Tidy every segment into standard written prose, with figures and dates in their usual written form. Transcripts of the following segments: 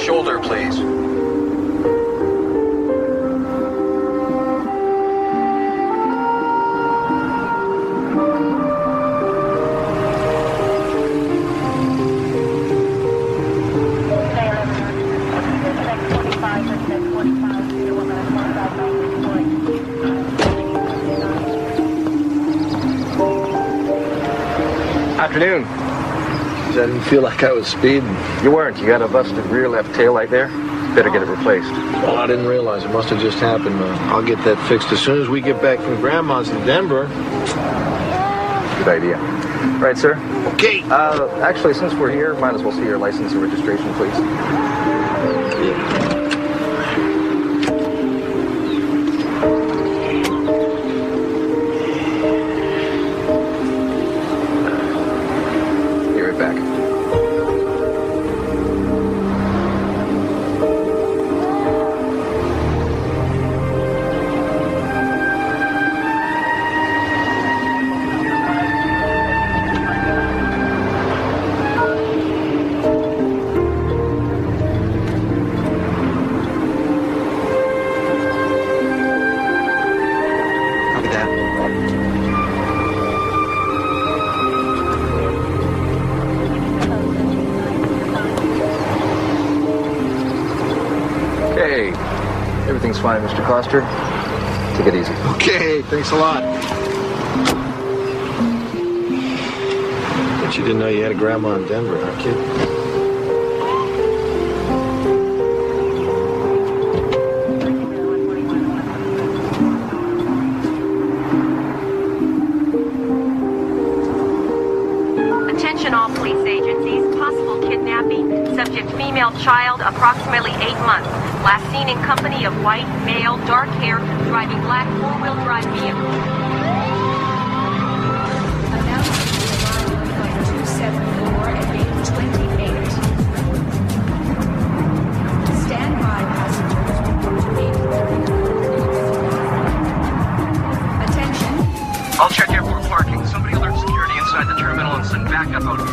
shoulder, please. Afternoon. I didn't feel like I was speeding. You weren't. You got a busted rear left tail light there. Better get it replaced. Well, I didn't realize. It must have just happened. I'll get that fixed as soon as we get back from Grandma's in Denver. Good idea. Right, sir? Okay. Actually, since we're here, might as well see your license and registration, please. Be right back. Okay. Everything's fine, Mr. Coster. Take it easy. Okay, thanks a lot. Bet you didn't know you had a grandma in Denver, huh, kid? Attention all police agencies. Possible kidnapping. Subject female child, approximately 8 months. Last seen in company of white, male, dark hair, driving black four-wheel drive vehicle. Announcement of 274 at 8:28. Stand by, passengers. Report to 8:30. Attention. I'll check airport parking. Somebody alert security inside the terminal and send backup out here.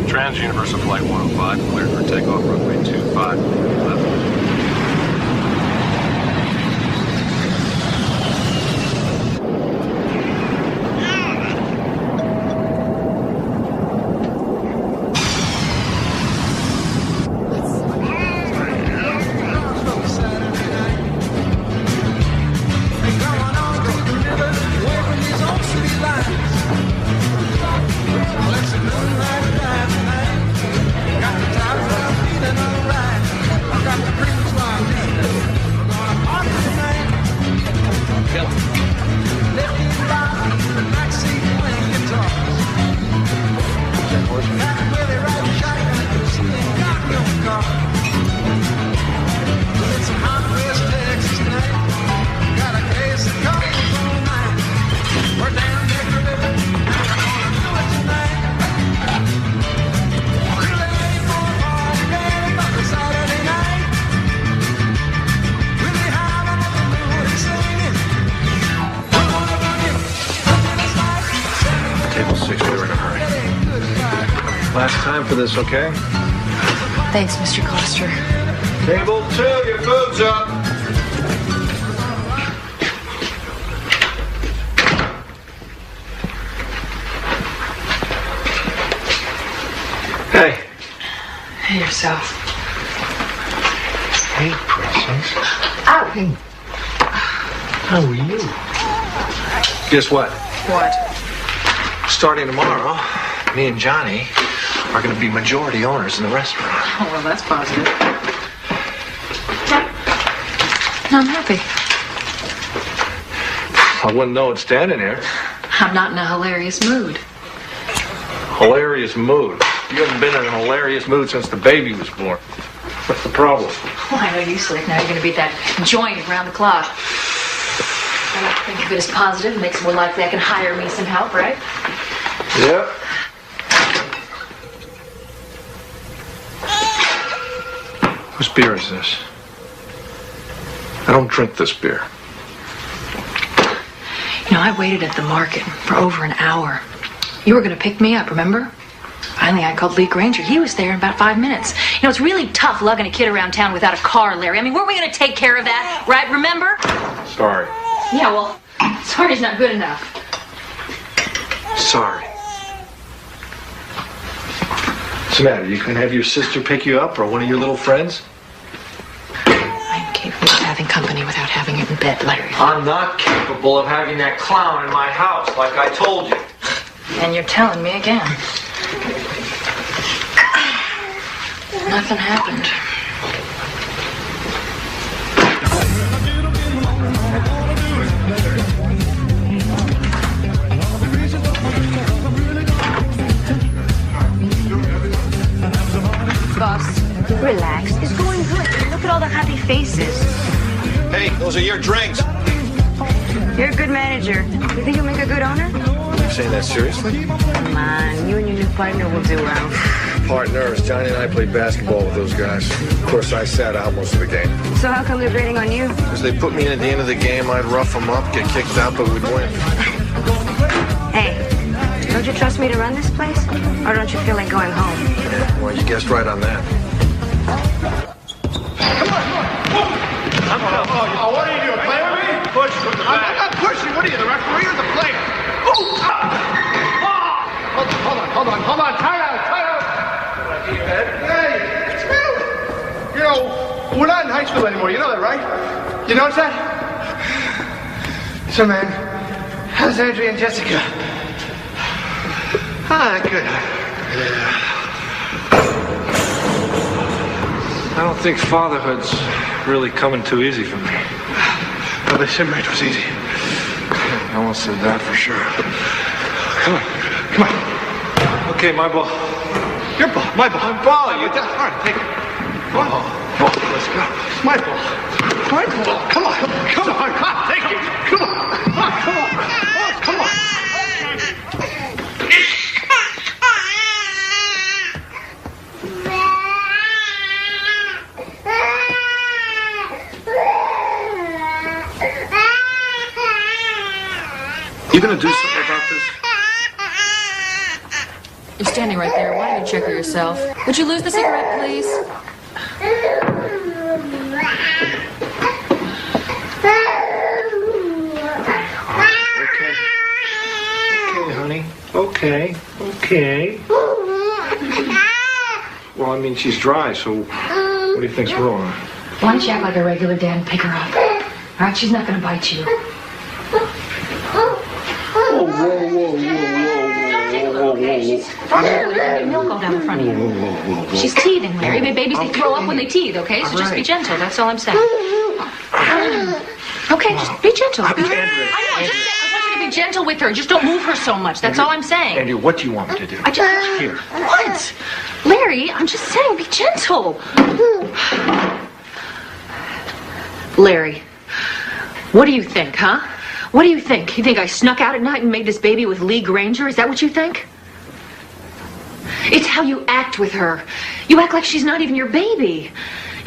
Trans-Universal Flight 105, cleared for takeoff, runway 25, left. Last time for this, okay? Thanks, Mr. Coster. Table 2, your food's up. Hey. Hey, yourself. Hey, Princess. Ow! Hey. How are you? Guess what? What? Starting tomorrow, me and Johnny are going to be majority owners in the restaurant. Oh, well, that's positive. No, I'm happy. I wouldn't know it standing here. I'm not in a hilarious mood. Hilarious mood. You haven't been in a hilarious mood since the baby was born. What's the problem? Well, I know you, Slick. Now you're going to be at that joint around the clock. I like to think of it as positive. It makes it more likely I can hire me some help, right? Yep. Whose beer is this? I don't drink this beer. You know, I waited at the market for over an hour. You were going to pick me up, remember? Finally, I called Lee Granger. He was there in about 5 minutes. You know, it's really tough lugging a kid around town without a car, Larry. I mean, weren't we going to take care of that, right? Remember? Sorry. Yeah, well, sorry's not good enough. Sorry. What's the matter? You can have your sister pick you up or one of your little friends? I'm capable of having company without having it in bed, Larry. I'm not capable of having that clown in my house, like I told you. And you're telling me again. Nothing happened. Boss, relax. It's going good. Look at all the happy faces. Hey, those are your drinks. You're a good manager. You think you'll make a good owner? Are you saying that seriously? Come on, you and your new partner will do well. Partners, Johnny and I played basketball with those guys. Of course, I sat out most of the game. So how come they're grading on you? Because they put me in at the end of the game, I'd rough them up, get kicked out, but we'd win. Hey, don't you trust me to run this place? Or don't you feel like going home? Yeah, well, you guessed right on that. Oh, what are you doing? Play with me? Push from the back. I'm not pushing. What are you, the referee or the player? Hold on. Time out. Hey, it's me. You know, we're not in high school anymore. You know that, right? You notice that? So, man, how's Andrea and Jessica? Good. I don't think fatherhood's really coming too easy for me. Well, they said marriage was easy. No one said that for sure. Come on. Okay, my ball. Your ball. My ball. My ball. All right, take it. Come on. Let's go. My ball. Come on. Take it. Come on. You gonna do something about this? You're standing right there. Why don't you check her yourself? Would you lose the cigarette, please? Okay, honey. Okay. Well, I mean, she's dry, so what do you think's wrong? Why don't you act like a regular dad and pick her up? All right, she's not going to bite you. Whoa. Okay, she's frothing milk all down the front of you. She's teething, Larry. Babies, they throw up when they teeth, okay? So just be gentle. That's all I'm saying. Okay, just be gentle. I know. I want you to be gentle with her. Just don't move her so much. That's all I'm saying. Andrew, what do you want me to do? Here. What? Larry, I'm just saying, be gentle. Larry, what do you think, huh? What do you think? You think I snuck out at night and made this baby with Lee Granger? Is that what you think? It's how you act with her. You act like she's not even your baby.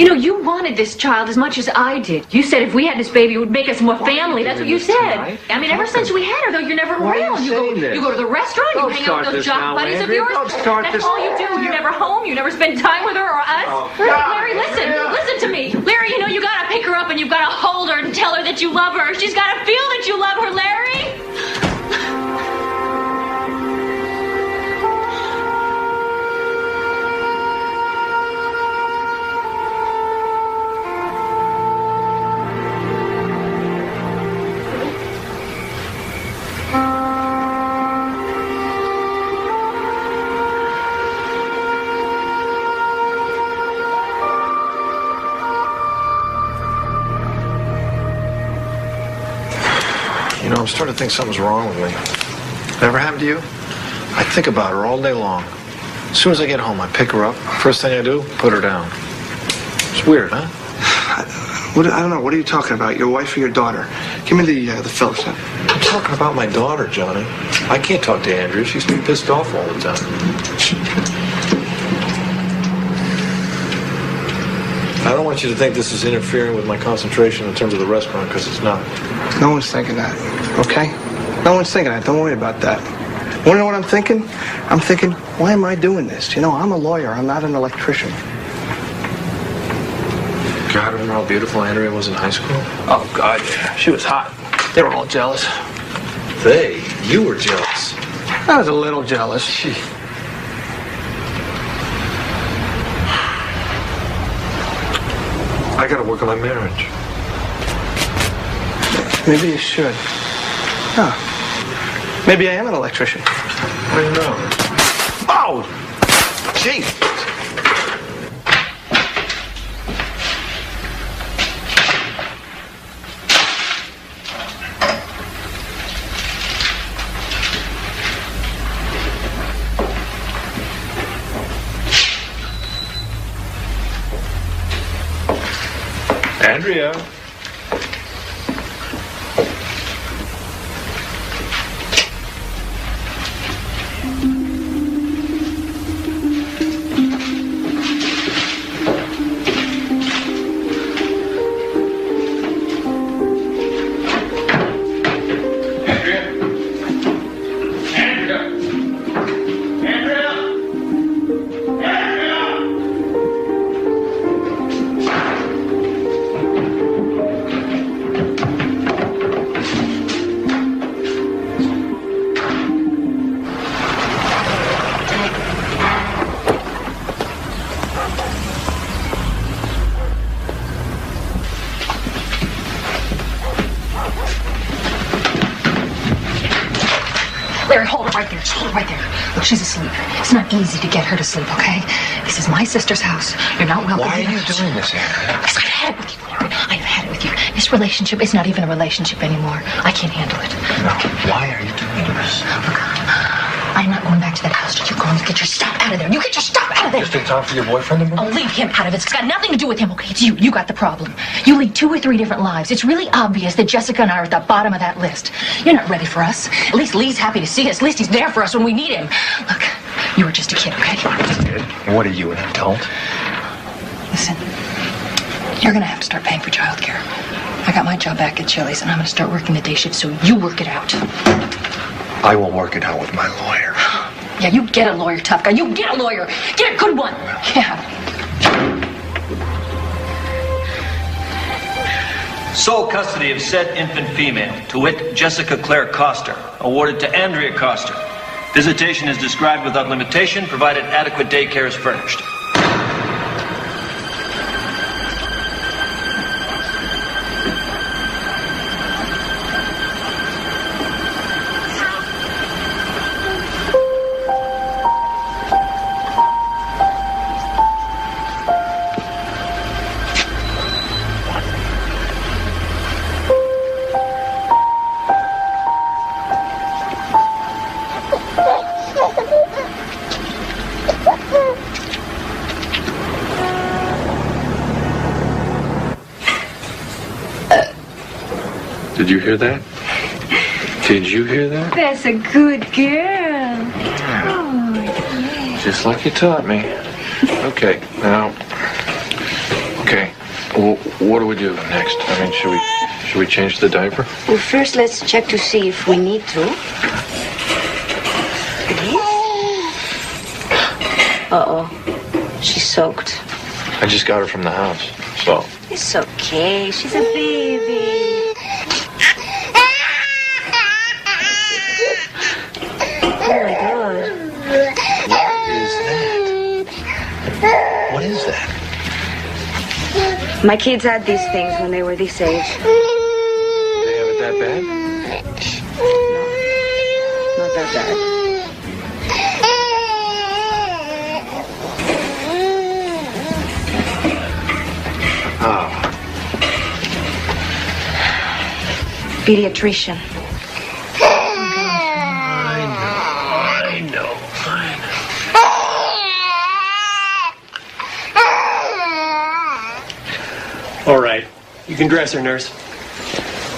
You know, you wanted this child as much as I did. You said if we had this baby, it would make us more family. That's what you said. I mean, ever since we had her, though, you're never around. You go to the restaurant, you hang out with those jock buddies of yours. That's all you do. You're never home. You never spend time with her or us. Larry, listen to me. Larry, you know, you gotta pick her up and you've gotta hold her and tell her that you love her. She's gotta feel that you love her, Larry. I'm starting to think something's wrong with me. Ever happened to you? I think about her all day long. As soon as I get home, I pick her up. First thing I do, put her down. It's weird, huh? I don't know. What are you talking about? Your wife or your daughter? Give me the Phillips. I'm talking about my daughter, Johnny. I can't talk to Andrea. She's too pissed off all the time. I don't want you to think this is interfering with my concentration in terms of the restaurant, because it's not. No one's thinking that, okay? No one's thinking that. Don't worry about that. Want to know what I'm thinking? I'm thinking, why am I doing this? You know, I'm a lawyer. I'm not an electrician. God, remember how beautiful Andrea was in high school? Oh, God, yeah. She was hot. They were all jealous. You were jealous. I was a little jealous. Gee. I gotta work on my marriage. Maybe you should. Huh. Maybe I am an electrician. How do you know? Oh! Gee! Andrea. Larry, hold it right there. Just hold it right there. Look, she's asleep. It's not easy to get her to sleep, okay? This is my sister's house. You're not welcome. Why are you doing this, Andrea? Because I've had it with you, Larry. I've had it with you. This relationship is not even a relationship anymore. I can't handle it. No. Why are you doing this? Look, I'm not going back to that house till you go and get your stuff out of there. You get your stuff out of there. Just in time for your boyfriend to move? I'll leave him out of it. It's got nothing to do with him, okay? It's you. You got the problem. You lead 2 or 3 different lives. It's really obvious that Jessica and I are at the bottom of that list. You're not ready for us. At least Lee's happy to see us. At least he's there for us when we need him. Look, you were just a kid, okay? What are you, an adult? Listen, you're gonna have to start paying for childcare. I got my job back at Chili's, and I'm gonna start working the day shift, so you work it out. I will work it out with my lawyer. Yeah, you get a lawyer, tough guy. You get a lawyer. Get a good one. Yeah. Sole custody of said infant female, to wit, Jessica Claire Coster, awarded to Andrea Coster. Visitation is described without limitation, provided adequate daycare is furnished. Did you hear that? Did you hear that? That's a good girl. Oh, yeah. Just like you taught me. Okay, now. Okay, Well, what do we do next? I mean, should we change the diaper? Well, first let's check to see if we need to. Uh-oh. She's soaked. I just got her from the house, so... It's okay. She's a baby. Oh, my God. What is that? My kids had these things when they were this age. They have it that bad? No, not that bad. Oh. Pediatrician. I know. All right. You can dress her, nurse.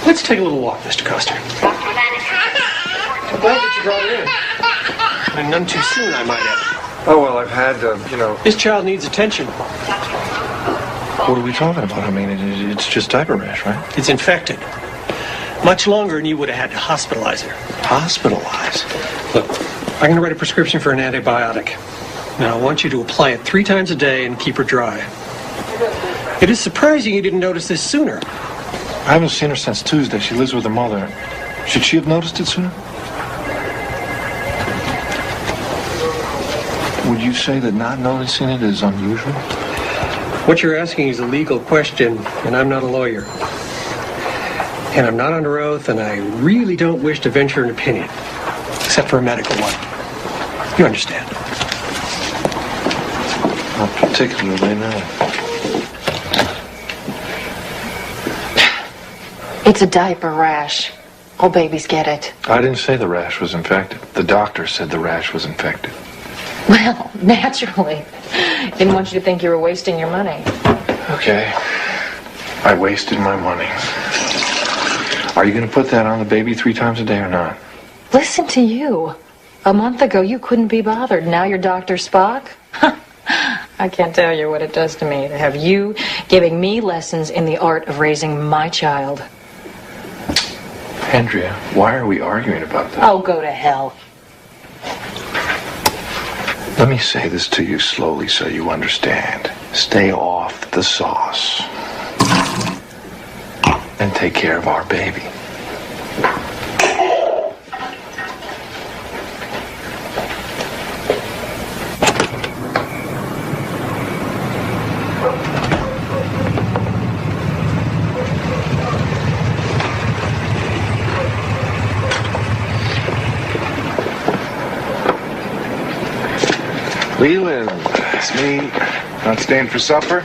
Let's take a little walk, Mr. Coster. I'm glad that you brought her in. And none too soon, I might add. Oh, well, I've had, This child needs attention. What are we talking about? I mean, it's just diaper rash, right? It's infected. Much longer, and you would have had to hospitalize her. Hospitalize? Look, I'm going to write a prescription for an antibiotic. Now, I want you to apply it 3 times a day and keep her dry. It is surprising you didn't notice this sooner. I haven't seen her since Tuesday. She lives with her mother. Should she have noticed it sooner? Would you say that not noticing it is unusual? What you're asking is a legal question, and I'm not a lawyer. And I'm not under oath, and I really don't wish to venture an opinion, except for a medical one. You understand? Not particularly, no. It's a diaper rash. All babies get it. I didn't say the rash was infected. The doctor said the rash was infected. Well, naturally. Didn't want you to think you were wasting your money. Okay. I wasted my money. Are you going to put that on the baby 3 times a day or not? Listen to you. A month ago, you couldn't be bothered. Now you're Dr. Spock? I can't tell you what it does to me to have you giving me lessons in the art of raising my child. Andrea, why are we arguing about that? Oh, go to hell. Let me say this to you slowly so you understand. Stay off the sauce. And take care of our baby. Leland, it's me. Not staying for supper?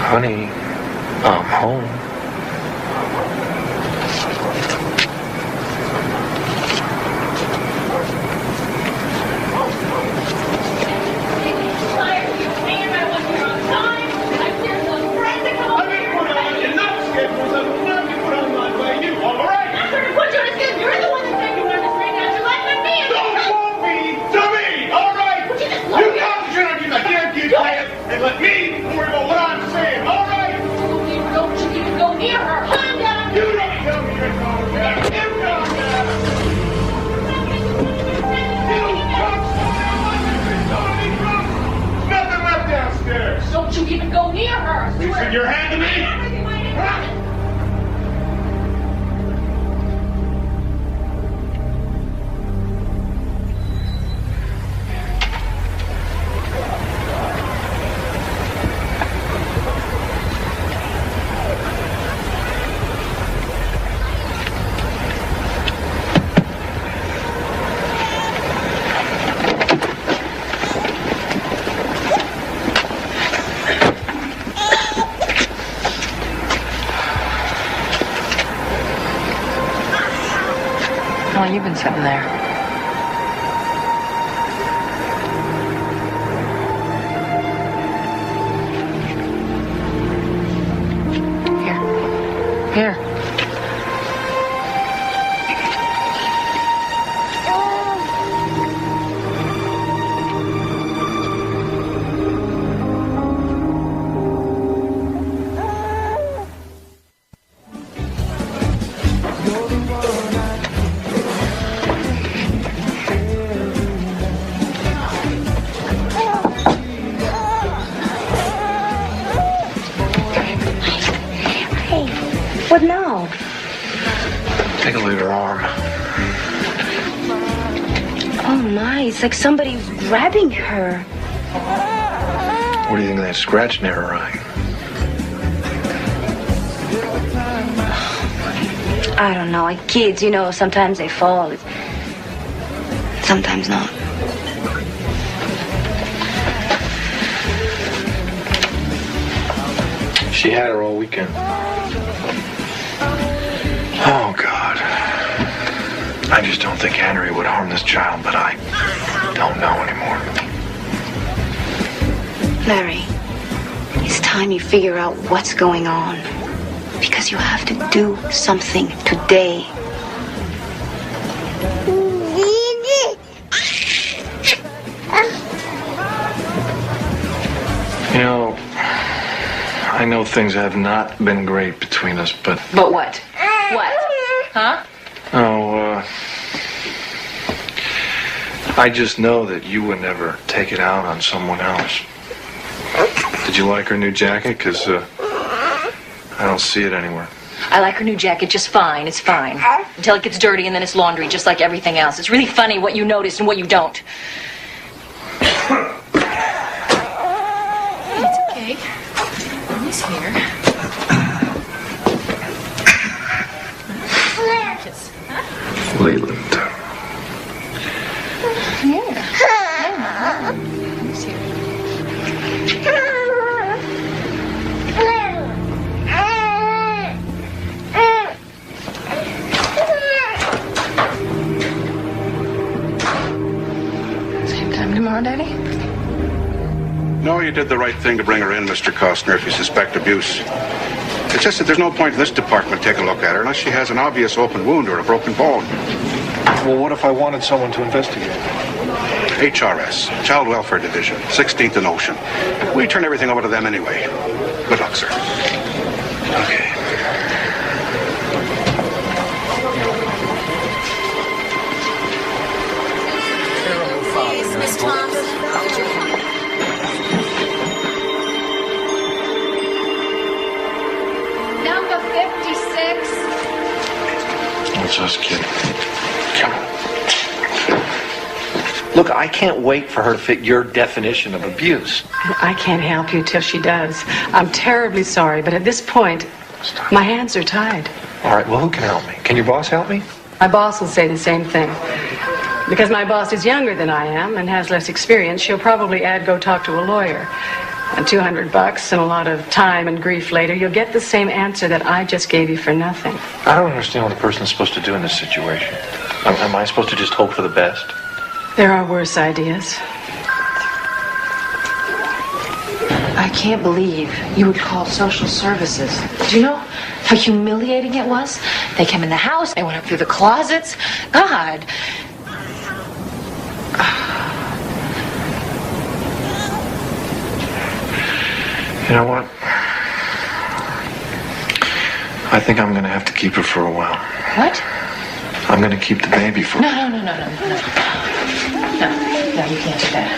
Honey, I'm home. Don't you even go near her! Raising your hand to me! How long you been sitting there? Here. What now? Take a look at her arm. Oh my, it's like somebody's grabbing her. What do you think of that scratch near her eye? I don't know, like kids, you know, sometimes they fall. Sometimes not. She had her all weekend. Oh, God. I just don't think Andrea would harm this child, but I don't know anymore. Larry, it's time you figure out what's going on. Because you have to do something today. You know, I know things have not been great between us, but... But what? What? Huh? I just know that you would never take it out on someone else. Did you like her new jacket? Because, I don't see it anywhere. I like her new jacket just fine. It's fine. Until it gets dirty and then it's laundry, just like everything else. It's really funny what you notice and what you don't. It's okay. Mommy's here. Kiss. Huh? Leland. Yeah. Mommy's here. Tomorrow, Daddy? No, you did the right thing to bring her in, Mr. Costner, if you suspect abuse. It's just that there's no point in this department taking a look at her unless she has an obvious open wound or a broken bone. Well, what if I wanted someone to investigate? HRS, Child Welfare Division, 16th and Ocean. We turn everything over to them anyway. Good luck, sir. Okay. Miss Thompson. Number 56. What's us, kid? Come on. Look, I can't wait for her to fit your definition of abuse. I can't help you till she does. I'm terribly sorry, but at this point, my hands are tied. All right, well, who can help me? Can your boss help me? My boss will say the same thing. Because my boss is younger than I am and has less experience, she'll probably add go talk to a lawyer. And $200 and a lot of time and grief later, you'll get the same answer that I just gave you for nothing. I don't understand what a person's supposed to do in this situation. Am I supposed to just hope for the best? There are worse ideas. I can't believe you would call social services. Do you know how humiliating it was? They came in the house, they went up through the closets. God. You know what? I think I'm going to have to keep her for a while. What? I'm going to keep the baby for... No, you can't do that.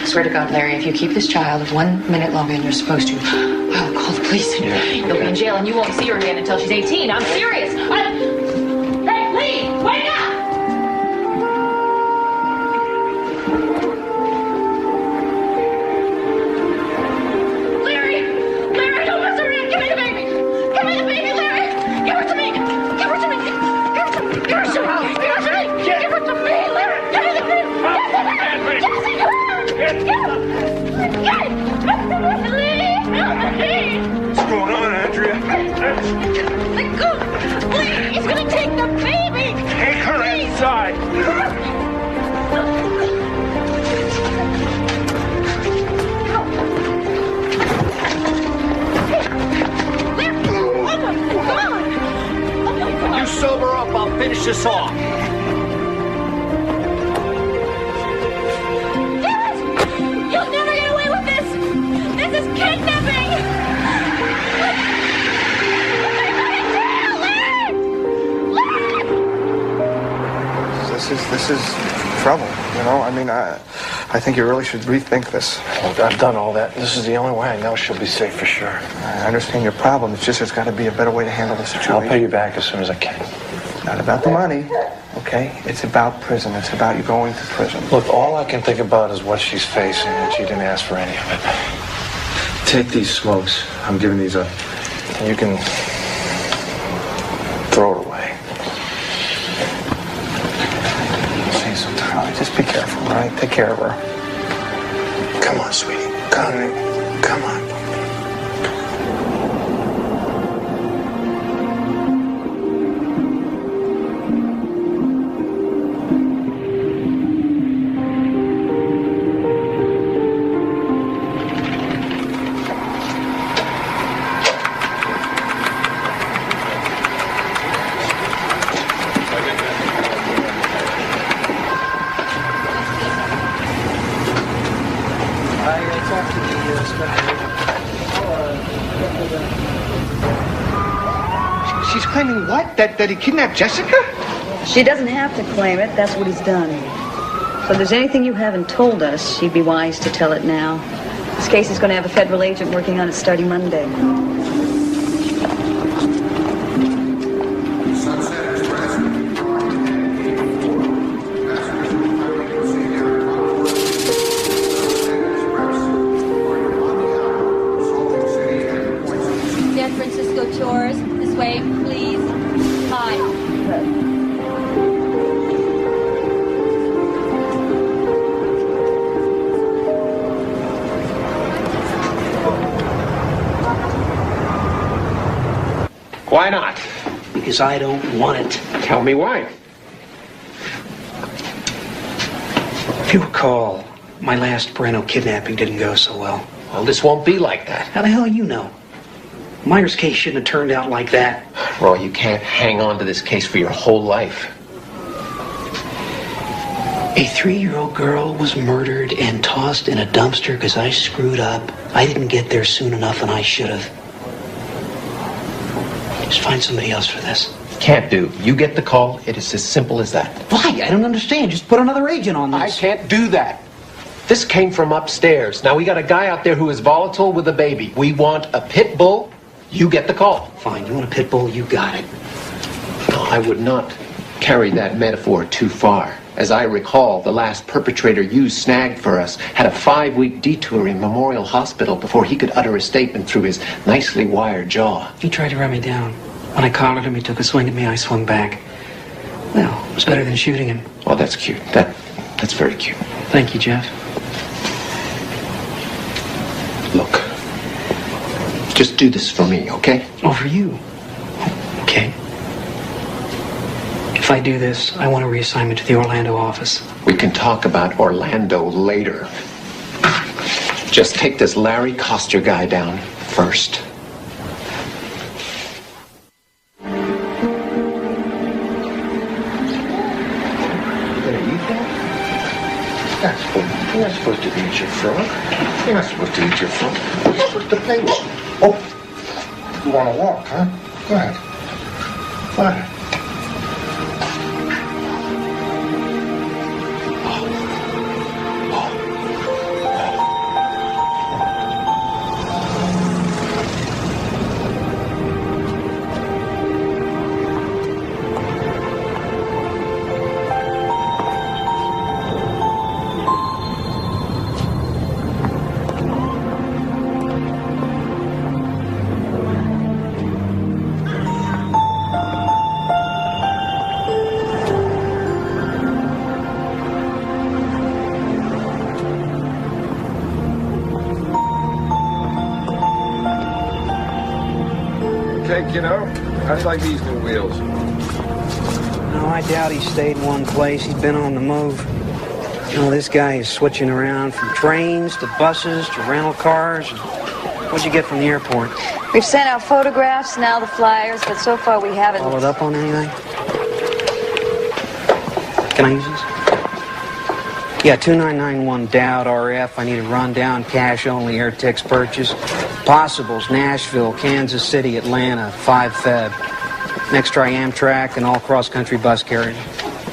I swear to God, Larry, if you keep this child 1 minute longer than you're supposed to, I'll call the police and you'll be in jail and you won't see her again until she's 18. I'm serious. Hey, Lee, wake up! Larry, don't mess around. Give me the baby. Give me the baby, Larry. Give her to me. Give her to me. Give her to me. Give her to me. Give her to me, Larry. Give me the baby. What's going on, Andrea? Let go! Please! He's gonna take the baby! Take her inside! When you sober up, I'll finish this off. You'll never get away with this! This is kidnapping! This is trouble, you know? I mean, I think you really should rethink this. Look, I've done all that. This is the only way I know she'll be safe for sure. I understand your problem. It's just there's got to be a better way to handle the situation. I'll pay you back as soon as I can. Not about the money, okay? It's about prison. It's about you going to prison. Look, all I can think about is what she's facing, and she didn't ask for any of it. Take these smokes. I'm giving these up. And you can throw it away. See, sometimes just be careful, all right? Take care of her. Come on, sweetie. Come on. Come on. She's claiming what? That he kidnapped Jessica? She doesn't have to claim it. That's what he's done. So if there's anything you haven't told us, she'd be wise to tell it now. This case is going to have a federal agent working on it starting Monday. San Francisco Tours, this way, please. Hi. Why not? Because I don't want it. Tell me why. If you recall, my last Breno kidnapping didn't go so well. Well, this won't be like that. How the hell you know? Myers' case shouldn't have turned out like that. Roy, you can't hang on to this case for your whole life. A 3-year-old girl was murdered and tossed in a dumpster because I screwed up. I didn't get there soon enough, and I should have. Just find somebody else for this. Can't do. You get the call. It is as simple as that. Why? I don't understand. Just put another agent on this. I can't do that. This came from upstairs. Now, we got a guy out there who is volatile with a baby. We want a pit bull. You get the call. Fine. You want a pit bull? You got it. No, I would not carry that metaphor too far. As I recall, the last perpetrator you snagged for us had a 5-week detour in Memorial Hospital before he could utter a statement through his nicely wired jaw. He tried to run me down. When I collared him, he took a swing at me. I swung back. Well, it was better than shooting him. Oh, that's cute. That's very cute. Thank you, Jeff. Look, just do this for me, okay? Oh, for you? Okay. If I do this, I want a reassignment to the Orlando office. We can talk about Orlando later. Just take this Larry Coster guy down first. You're not supposed to eat your frog. You're not supposed to eat your frog. You're supposed to play with it. Oh, you want to walk, huh? Go ahead. Go ahead. You know, how do you like these new wheels? No, I doubt he stayed in one place. He's been on the move. You know, this guy is switching around from trains to buses to rental cars. What'd you get from the airport? We've sent out photographs, now the flyers, but so far we haven't... Followed up on anything? Can I use this? Yeah, 2991 Dowd RF. I need a rundown, cash-only air text purchase. Possibles, Nashville, Kansas City, Atlanta, 5 Feb. Next try Amtrak and all cross-country bus carriage.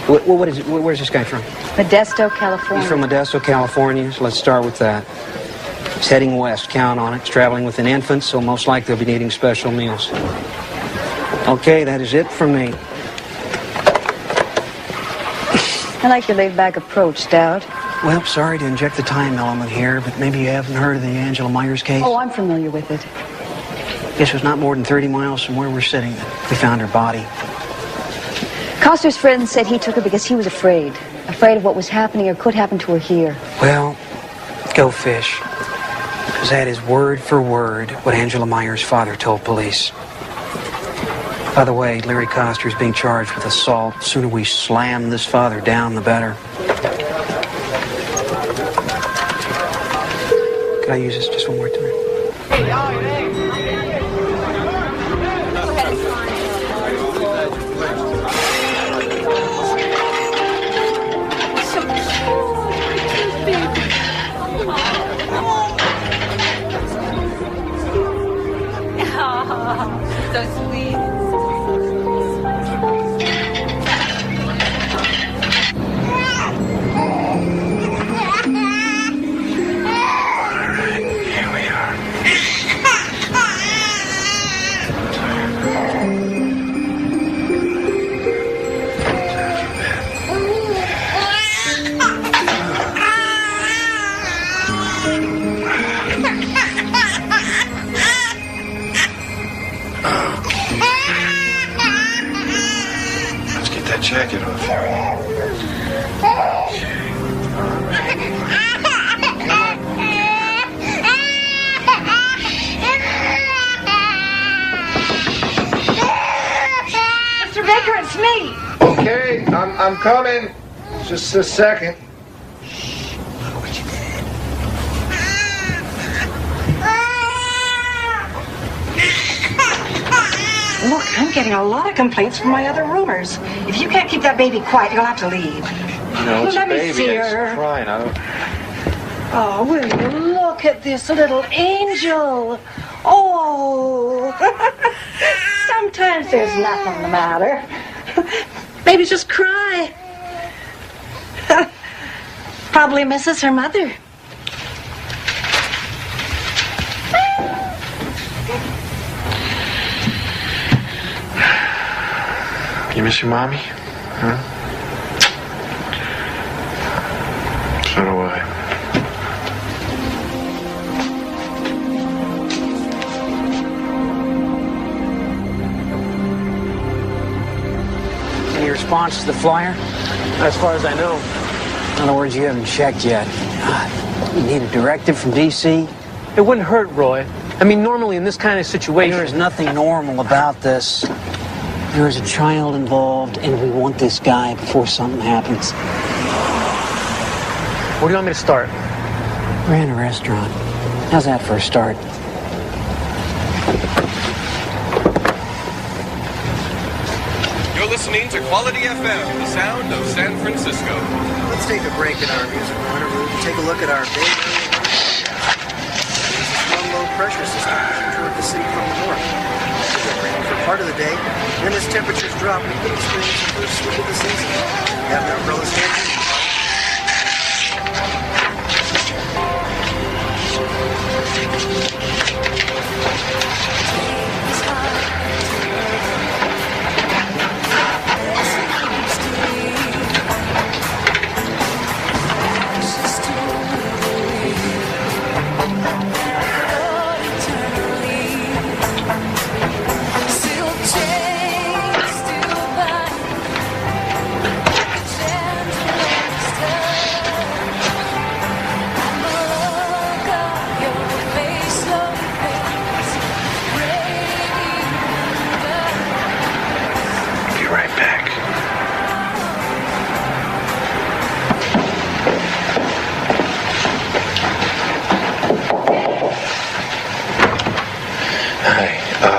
What is it? Where's this guy from? Modesto, California. He's from Modesto, California, so let's start with that. He's heading west, count on it. He's traveling with an infant, so most likely he'll be needing special meals. Okay, that is it from me. I like your laid-back approach, Stout. Well, sorry to inject the time element here, but maybe you haven't heard of the Angela Myers case? Oh, I'm familiar with it. Guess it was not more than 30 miles from where we're sitting that we found her body. Coster's friend said he took her because he was afraid of what was happening or could happen to her here. Well, go fish. Because that is word for word what Angela Myers' father told police. By the way, Larry Coster is being charged with assault. The sooner we slam this father down, the better. Could I use this just one more time? So sweet. Here we are. Let's get that jacket off Mr. Baker, it's me. Okay, I'm coming. Just a second. Look, I'm getting a lot of complaints from my other roomers. If you can't keep that baby quiet, you'll have to leave. No, it's Let a me baby. see It's her. crying. I don't... Oh, will you look at this little angel? Oh. Sometimes there's nothing the matter. Babies just cry. Probably misses her mother. You miss your mommy? Huh? So do I. Any response to the flyer? As far as I know. In other words, you haven't checked yet. You need a directive from D.C.? It wouldn't hurt, Roy. I mean, normally in this kind of situation... There is nothing normal about this. There is a child involved, and we want this guy before something happens. Where do you want me to start? We're in a restaurant. How's that for a start? You're listening to Quality FM, the sound of San Francisco. Let's take a break in our music corner. We'll take a look at our day. There's a strong low pressure system pushing toward the city from the north. For part of the day, then as temperatures drop, we could experience the first slip of the season. Have an umbrella standing.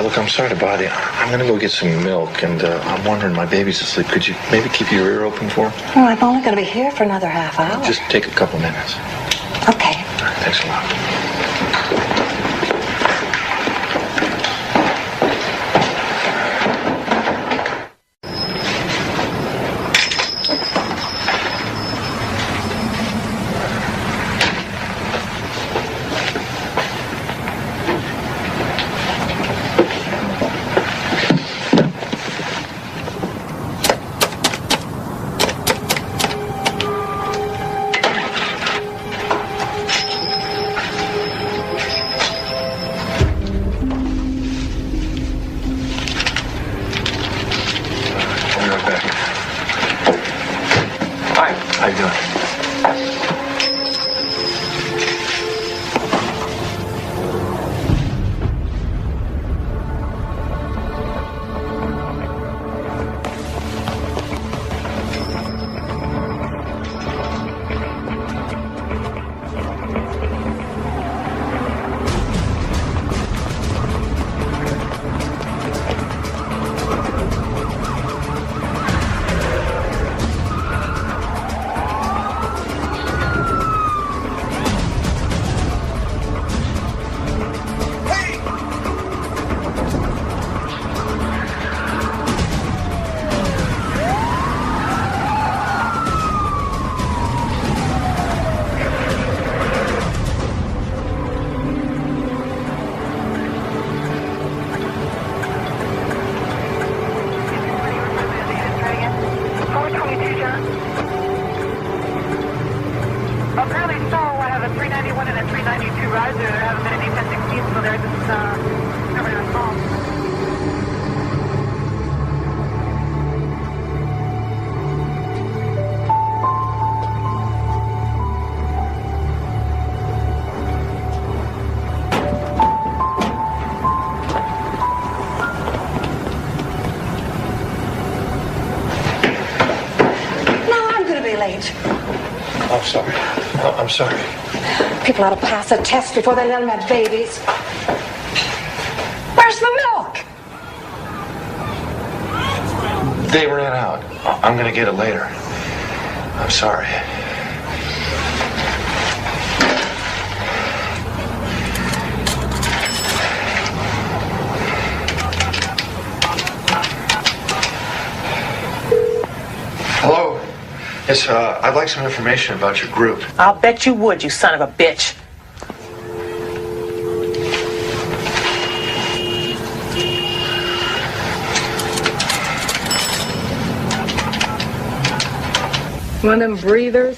Look, I'm sorry to bother you. I'm gonna go get some milk, and I'm wondering, my baby's asleep. Could you maybe keep your ear open for her? Well, I'm only going to be here for another half hour. Just take a couple minutes. Okay. All right, thanks a lot. I'm sorry. People ought to pass a test before they let them have babies. Where's the milk? They ran out. I'm gonna get it later. I'm sorry. Hello. Yes, I'd like some information about your group. I'll bet you would, you son of a bitch. One of them breathers?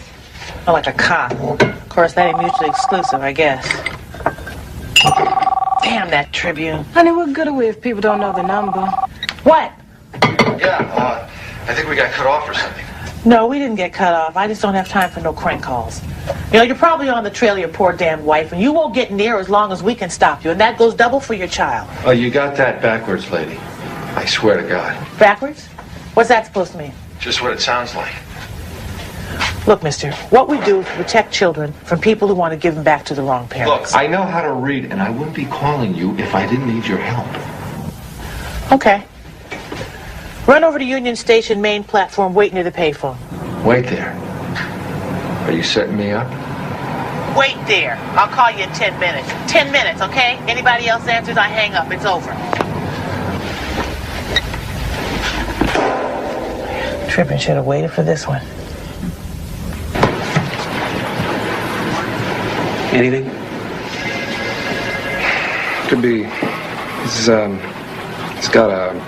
Oh, like a cop. Of course, that ain't mutually exclusive, I guess. Damn that Tribune. Honey, what good are we if people don't know the number? What? Yeah, I think we got cut off or something. No, we didn't get cut off. I just don't have time for no crank calls. You know, you're probably on the trail of your poor damn wife, and you won't get near as long as we can stop you, and that goes double for your child. Oh, you got that backwards, lady. I swear to God. Backwards? What's that supposed to mean? Just what it sounds like. Look, mister, what we do is protect children from people who want to give them back to the wrong parents. Look, I know how to read, and I wouldn't be calling you if I didn't need your help. Okay. Run over to Union Station main platform, wait near the payphone. Wait there. Are you setting me up? Wait there. I'll call you in 10 minutes. 10 minutes, okay? Anybody else answers, I hang up. It's over. Trippin' should have waited for this one. Anything? Could be. He's got a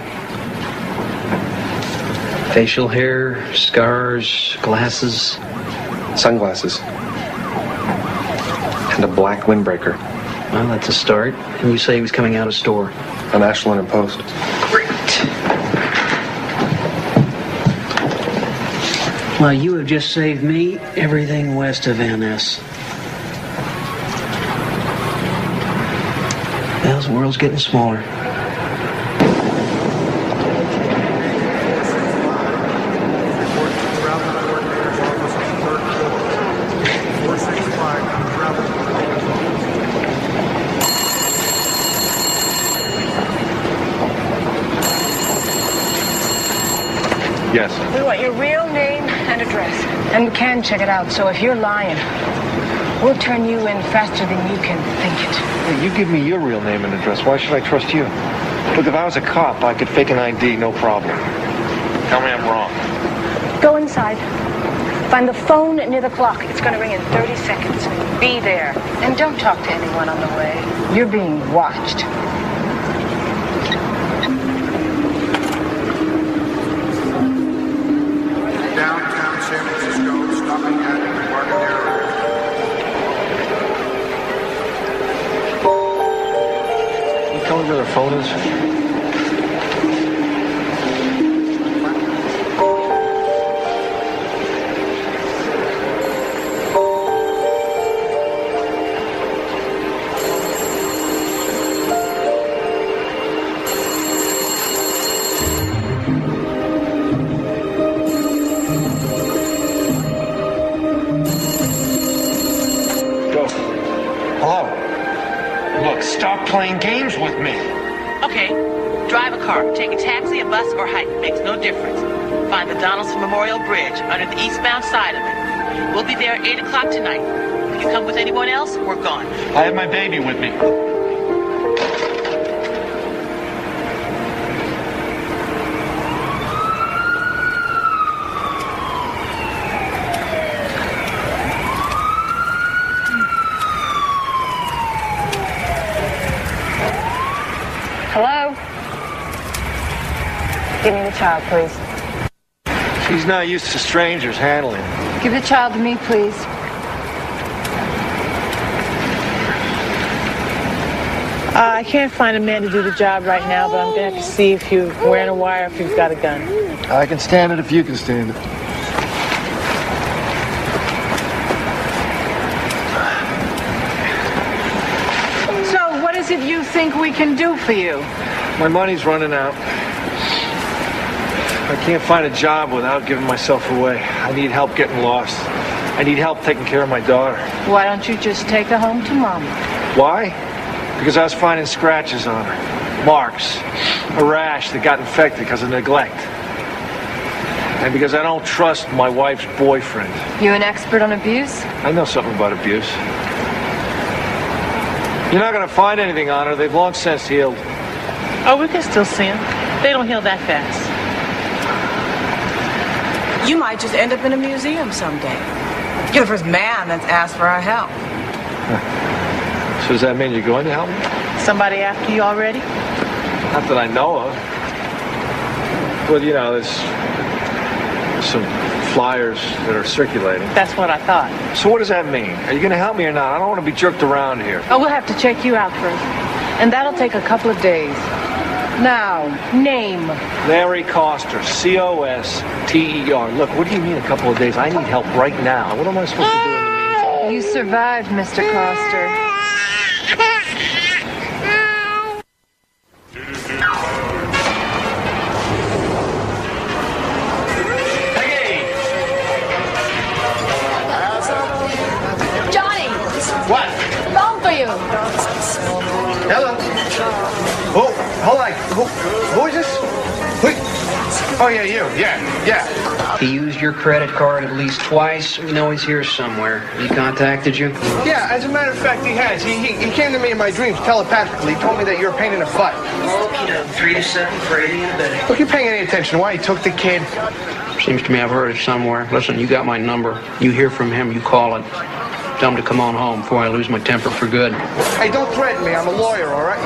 Facial hair, scars, glasses. sunglasses and a black windbreaker. Well, that's a start. And you say he was coming out of store? An Ashland and Post. Great. Well, you have just saved me everything west of Van Ness. Well, the world's getting smaller. Yes. We want your real name and address. And we can check it out, so if you're lying, we'll turn you in faster than you can think it. Hey, you give me your real name and address. Why should I trust you? Look, if I was a cop, I could fake an ID, no problem. Tell me I'm wrong. Go inside. Find the phone near the clock. It's going to ring in 30 seconds. Be there. And don't talk to anyone on the way. You're being watched. Downtown San Francisco, stopping at Embarcadero. Can you tell me where their phone is? Stop playing games with me. Okay, drive a car, take a taxi, a bus, or hike. Makes no difference. Find the Donaldson Memorial Bridge under the eastbound side of it. We'll be there at 8 o'clock tonight. If you come with anyone else, we're gone. I have my baby with me. Hello? Give me the child, please. She's not used to strangers handling her. Give the child to me, please. I can't find a man to do the job right now, but I'm going to have to see if you're wearing a wire, if you've got a gun. I can stand it if you can stand it. So, what is it you think we can do for you? My money's running out. I can't find a job without giving myself away. I need help getting lost. I need help taking care of my daughter. Why don't you just take her home to Mama? Why? Because I was finding scratches on her. Marks. A rash that got infected because of neglect. And because I don't trust my wife's boyfriend. You an expert on abuse? I know something about abuse. You're not going to find anything on her. They've long since healed. Oh, we can still see them. They don't heal that fast. You might just end up in a museum someday. You're the first man that's asked for our help. So does that mean you're going to help me? Somebody after you already? Not that I know of. Well, you know, there's some flyers that are circulating. That's what I thought. So what does that mean? Are you going to help me or not? I don't want to be jerked around here. Oh, we'll have to check you out first. And that'll take a couple of days. Now, name. Larry Koster, C-O-S-T-E-R. Look, what do you mean a couple of days? I need help right now. What am I supposed to do in the meantime? You survived, Mr. Koster. Johnny! What? Phone for you. Hello? Hold on. Who is this? Oh, yeah, you. Yeah. He used your credit card at least twice. We know he's here somewhere. He contacted you? Yeah, as a matter of fact, he has. He came to me in my dreams telepathically. He told me that you're a pain in the butt. Okie doke, 3 to 7 for 80 in a day. Look, you paying any attention? Why he took the kid? Seems to me I've heard it somewhere. Listen, you got my number. You hear from him, you call it. Tell him to come on home before I lose my temper for good. Hey, don't threaten me. I'm a lawyer, all right?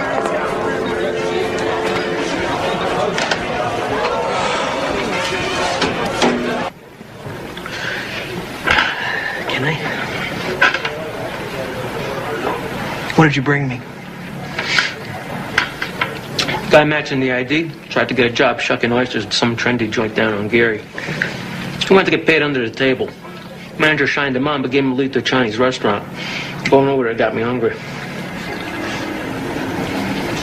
Can I? What did you bring me? Guy matching the ID tried to get a job shucking oysters at some trendy joint down on Gary. He wanted to get paid under the table. Manager shined him on, but gave him a lead to a Chinese restaurant. Going over there got me hungry.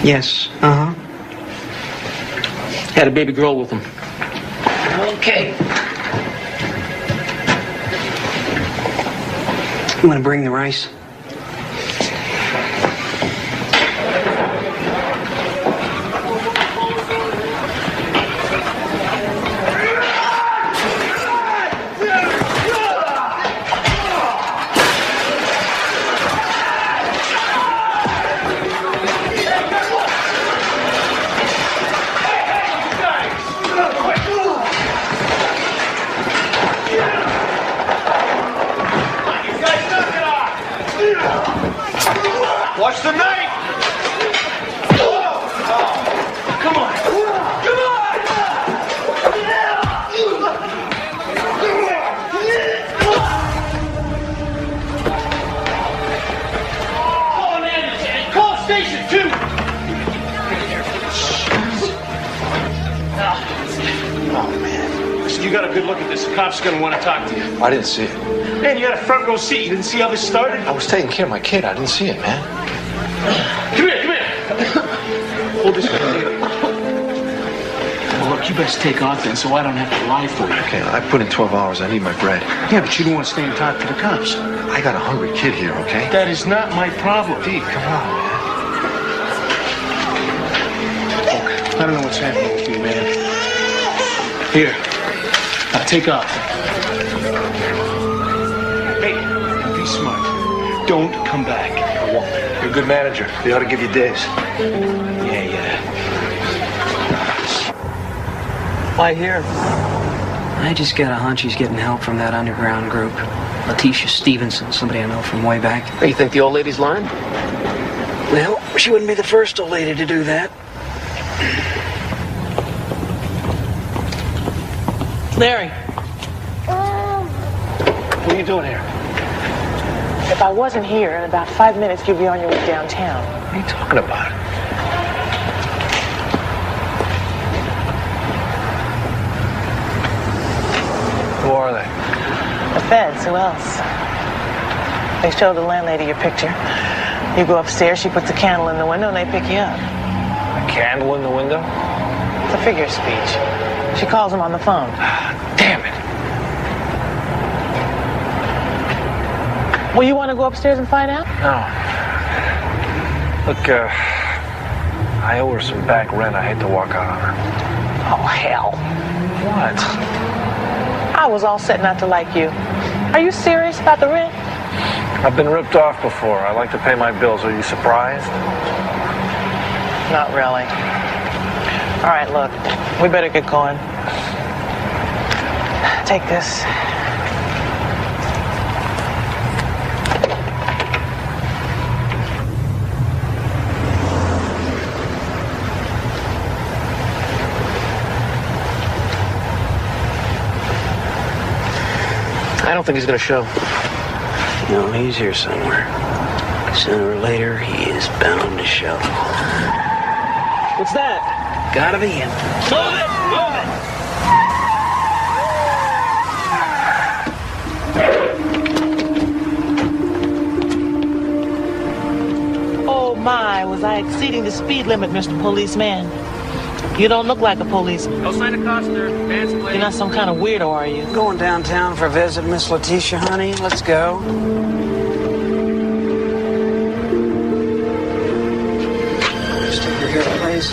Yes. Uh-huh. Had a baby girl with him. Okay. You want to bring the rice? Watch the knife! Come on! Come on! Call an ambulance and call station 2! Oh, man. Listen, you got a good look at this. The cop's gonna want to talk to you. I didn't see it. Man, you had a front row seat. You didn't see how this started? I was taking care of my kid. I didn't see it, man. Come here. Hold this one. Well, look, you best take off then so I don't have to lie for you. Okay, I put in 12 hours. I need my bread. Yeah, but you don't want to stay and talk to the cops. I got a hungry kid here, okay? That is not my problem. Pete, come on, man. Look, I don't know what's happening with you, man. Here. Now take off. Hey, be smart. Don't come back. I won't. You're a good manager. They ought to give you days. Yeah. Why here? I just got a hunch he's getting help from that underground group. Letitia Stevenson, somebody I know from way back. Hey, you think the old lady's lying? Well, she wouldn't be the first old lady to do that. Larry, What are you doing here? if I wasn't here, in about 5 minutes, you'd be on your way downtown. What are you talking about? Who are they? The feds, who else? They showed the landlady your picture. You go upstairs, she puts a candle in the window, and they pick you up. A candle in the window? It's a figure of speech. She calls him on the phone. Damn it. Well, you want to go upstairs and find out? No. Look, I owe her some back rent. I hate to walk out on her. Oh, hell. What? I was all set not to like you. Are you serious about the rent? I've been ripped off before. I like to pay my bills. Are you surprised? Not really. All right, look, we better get going. Take this. I don't think he's going to show. No, he's here somewhere. Sooner or later, he is bound to show. What's that? Gotta be him. Move it! Move it! Oh my, was I exceeding the speed limit, Mr. Policeman? You don't look like a policeman. No sign of Costner. You're not some kind of weirdo, are you? Going downtown for a visit, Miss Letitia, honey. Let's go. Stay here, please.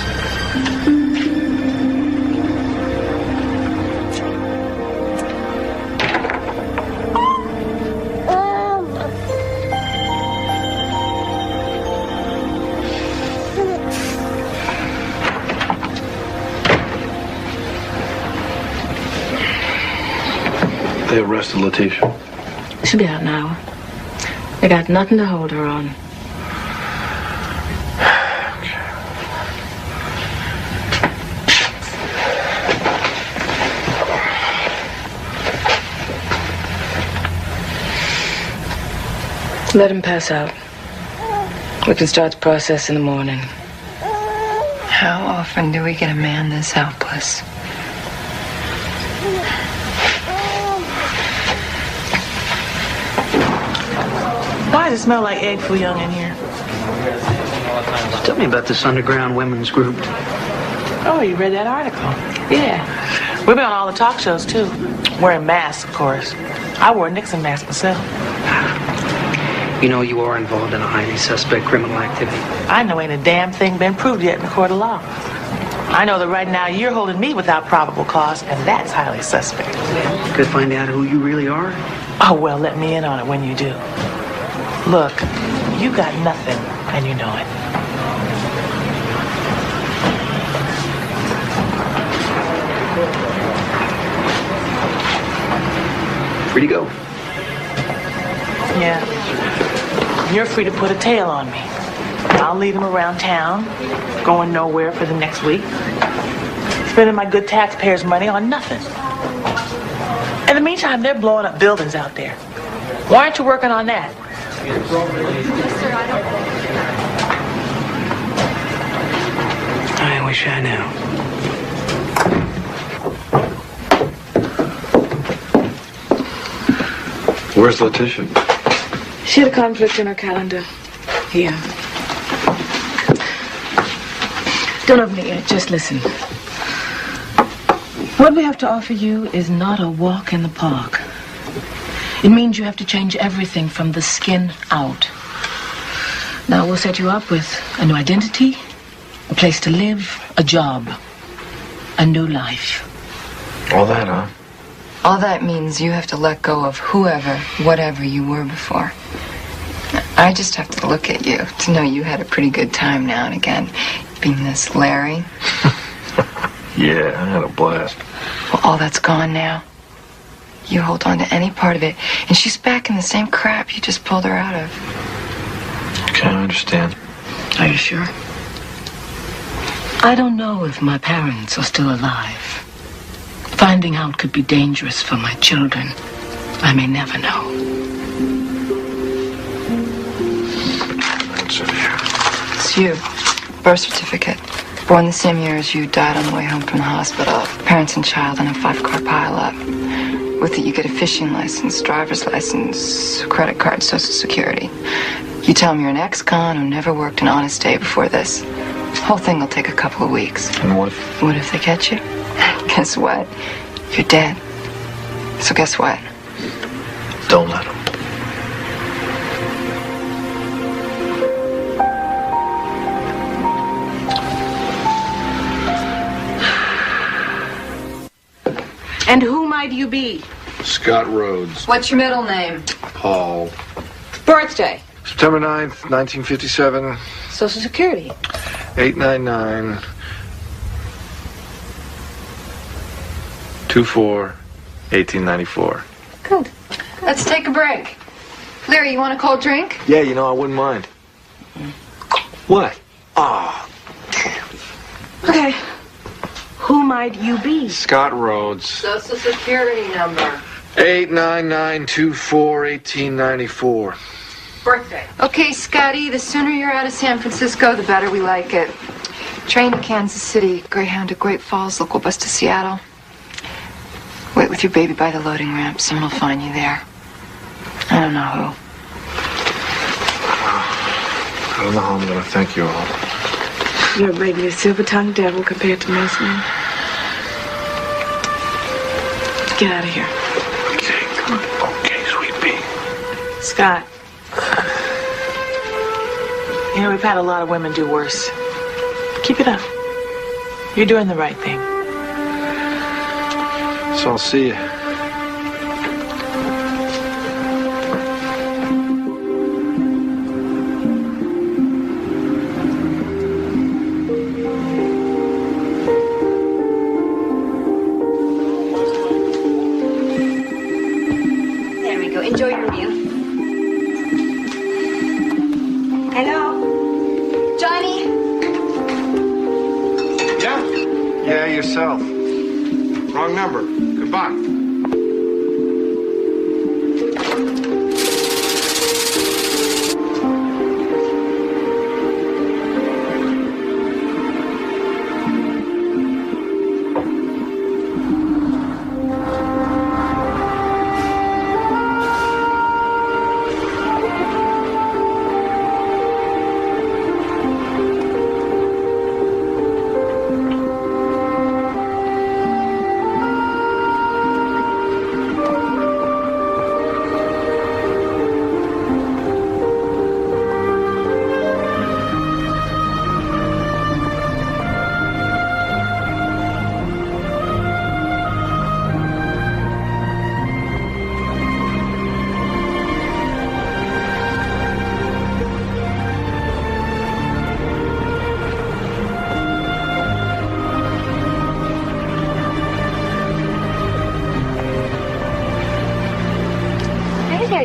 They arrested Letitia. She'll be out an hour. They got nothing to hold her on. Let him pass out. We can start the process in the morning. How often do we get a man this helpless? Why does it smell like egg foo young in here? Tell me about this underground women's group. Oh, you read that article? Yeah. We've been on all the talk shows, too. Wearing masks, of course. I wore a Nixon mask myself. You know you are involved in a highly suspect criminal activity. I know ain't a damn thing been proved yet in the court of law. I know that right now you're holding me without probable cause, and that's highly suspect. Could find out who you really are? Oh, well, let me in on it when you do. Look, you got nothing, and you know it. Free to go. Yeah. You're free to put a tail on me. I'll lead him around town, going nowhere for the next week, spending my good taxpayers' money on nothing. In the meantime, they're blowing up buildings out there. Why aren't you working on that? I wish I knew. Where's Letitia? She had a conflict in her calendar. Here. Don't open it yet, just listen. What we have to offer you is not a walk in the park. It means you have to change everything from the skin out. Now, we'll set you up with a new identity, a place to live, a job, a new life. All that, huh? All that means you have to let go of whoever, whatever you were before. I just have to look at you to know you had a pretty good time now and again, being this Larry. Yeah, I had a blast. Well, all that's gone now. You hold on to any part of it, and she's back in the same crap you just pulled her out of. Okay, I understand. Are you sure? I don't know if my parents are still alive. Finding out could be dangerous for my children. I may never know. It's you. Birth certificate. Born the same year as you, died on the way home from the hospital. Parents and child in a 5-car pileup. With it, you get a fishing license, driver's license, credit card, social security. You tell them you're an ex-con who never worked an honest day before this. Whole thing will take a couple of weeks. And what? What if they catch you? Guess what? You're dead. So guess what? Don't let them. And who might you be? Scott Rhodes. What's your middle name? Paul. Birthday. September 9th, 1957. Social Security. 899 24 1894. Good. Let's take a break. Larry, you want a cold drink? Yeah, you know, I wouldn't mind. What? Ah, Okay. Who might you be? Scott Rhodes. Social Security number. 899 24 1894. Birthday. Okay, Scotty, the sooner you're out of San Francisco, the better we like it. Train to Kansas City, Greyhound to Great Falls, local bus to Seattle. Wait with your baby by the loading ramp. Someone will find you there. I don't know who. I don't know how I'm going to thank you all. You're maybe a silver-tongued devil compared to most men. Get out of here. Okay, come on. Okay, sweet pea. Scott. You know, we've had a lot of women do worse. Keep it up. You're doing the right thing. So I'll see you. There we go. Enjoy your meal. Hello? Johnny? Yeah, yourself. Wrong number. Goodbye.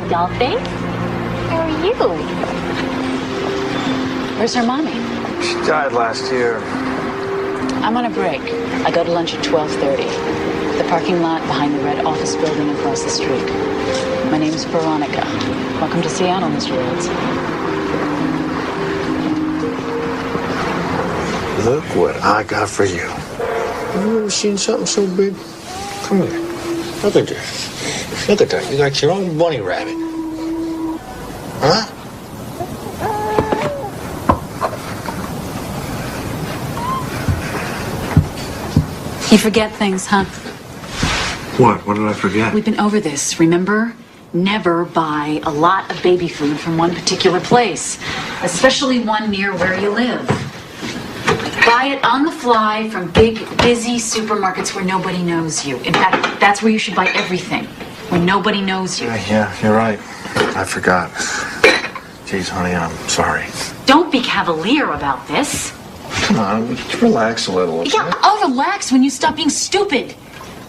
Dolphin? How are you? Where's her mommy? She died last year. I'm on a break. I go to lunch at 12:30. The parking lot behind the red office building across the street. My name's Veronica. Welcome to Seattle, Mr. Rhodes. Look what I got for you. Have you ever seen something so big? Come here. Look at this. Look at that. You got your own bunny rabbit. Huh? You forget things, huh? What? What did I forget? We've been over this, remember? Never buy a lot of baby food from one particular place, especially one near where you live. Buy it on the fly from big, busy supermarkets where nobody knows you. In fact, that's where you should buy everything, when nobody knows you. Yeah, you're right. I forgot. Jeez, honey, I'm sorry. Don't be cavalier about this. Come on, just relax a little. Okay? Yeah, I'll relax when you stop being stupid.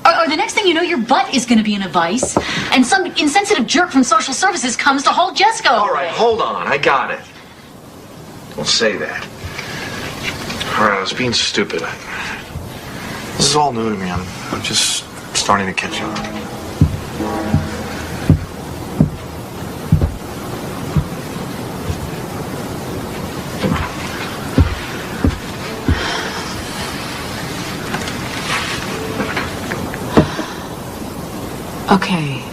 Or the next thing you know, your butt is going to be in a vice, and some insensitive jerk from social services comes to haul Jessica away. All right, hold on. I got it. Don't say that. All right, I was being stupid. This is all new to me. I'm just starting to catch on. Okay,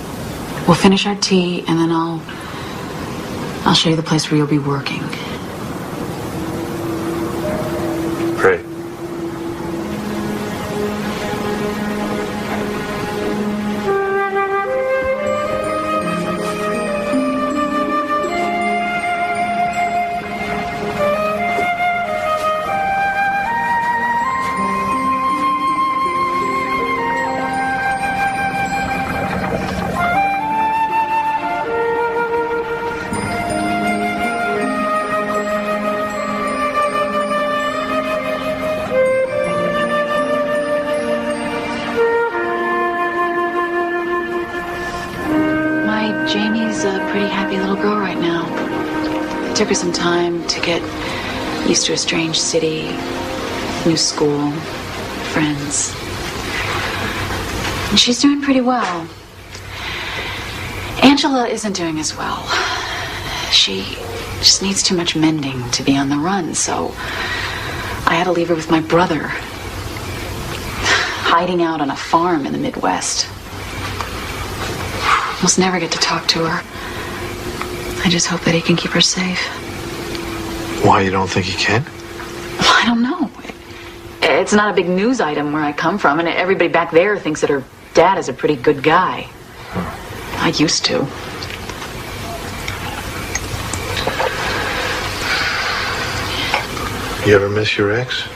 we'll finish our tea, and then I'll show you the place where you'll be working. Great. It took her some time to get used to a strange city, new school, friends. And she's doing pretty well. Angela isn't doing as well. She just needs too much mending to be on the run, so I had to leave her with my brother, hiding out on a farm in the Midwest. Almost never get to talk to her. I just hope that he can keep her safe. Why, you don't think he can? I don't know. It's not a big news item where I come from, and everybody back there thinks that her dad is a pretty good guy. I used to. You ever miss your ex?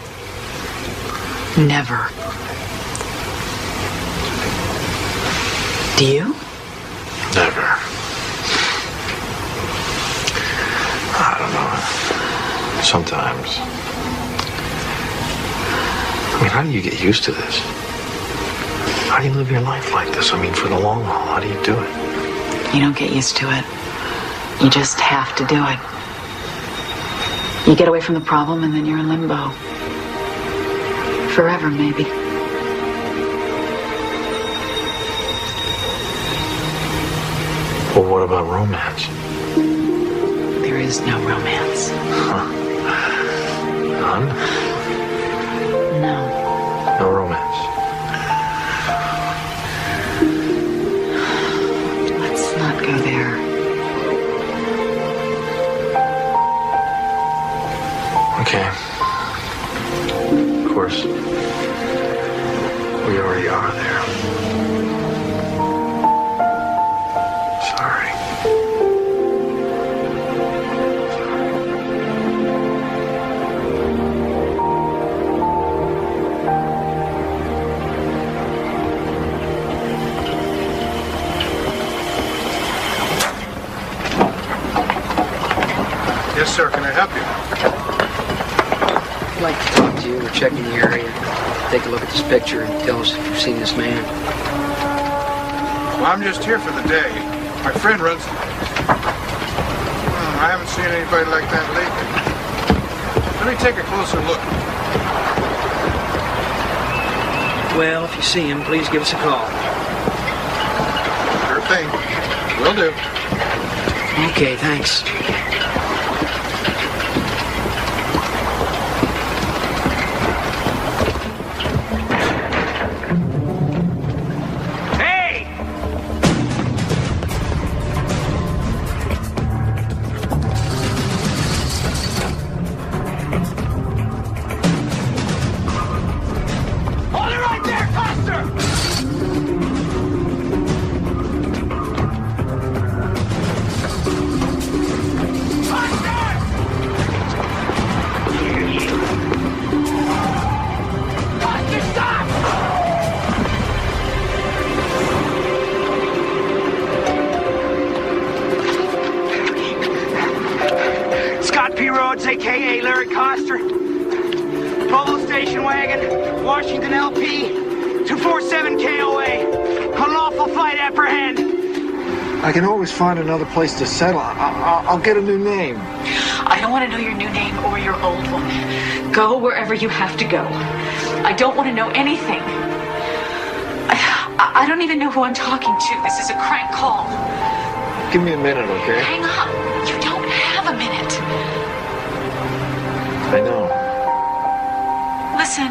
Never. Do you? Never. I don't know. Sometimes. I mean, how do you get used to this? How do you live your life like this? I mean, for the long haul, how do you do it? You don't get used to it. You just have to do it. You get away from the problem and then you're in limbo. Forever, maybe. Well, what about romance? There is no romance. Huh. None? No. No romance. Let's not go there. Okay. Of course. We already are there. Sorry. Yes, sir. Can I help you? I'd like to talk to you. We're checking the area. Take a look at this picture and tell us if you've seen this man. Well, I'm just here for the day. My friend runs... I haven't seen anybody like that lately. Let me take a closer look. Well, if you see him, please give us a call. Sure thing. Will do. Okay, thanks. A.K.A. Larry Coster. Provo Station Wagon, Washington LP, 247 KOA. Unlawful flight apprehend. I can always find another place to settle. I'll get a new name. I don't want to know your new name or your old one. Go wherever you have to go. I don't want to know anything. I don't even know who I'm talking to. This is a crank call. Give me a minute, okay? Hang up. You don't have a minute. I know. Listen.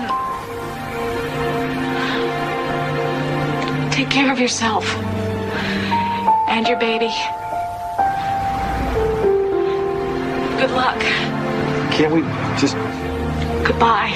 Take care of yourself. And your baby. Good luck. Can't we just... Goodbye.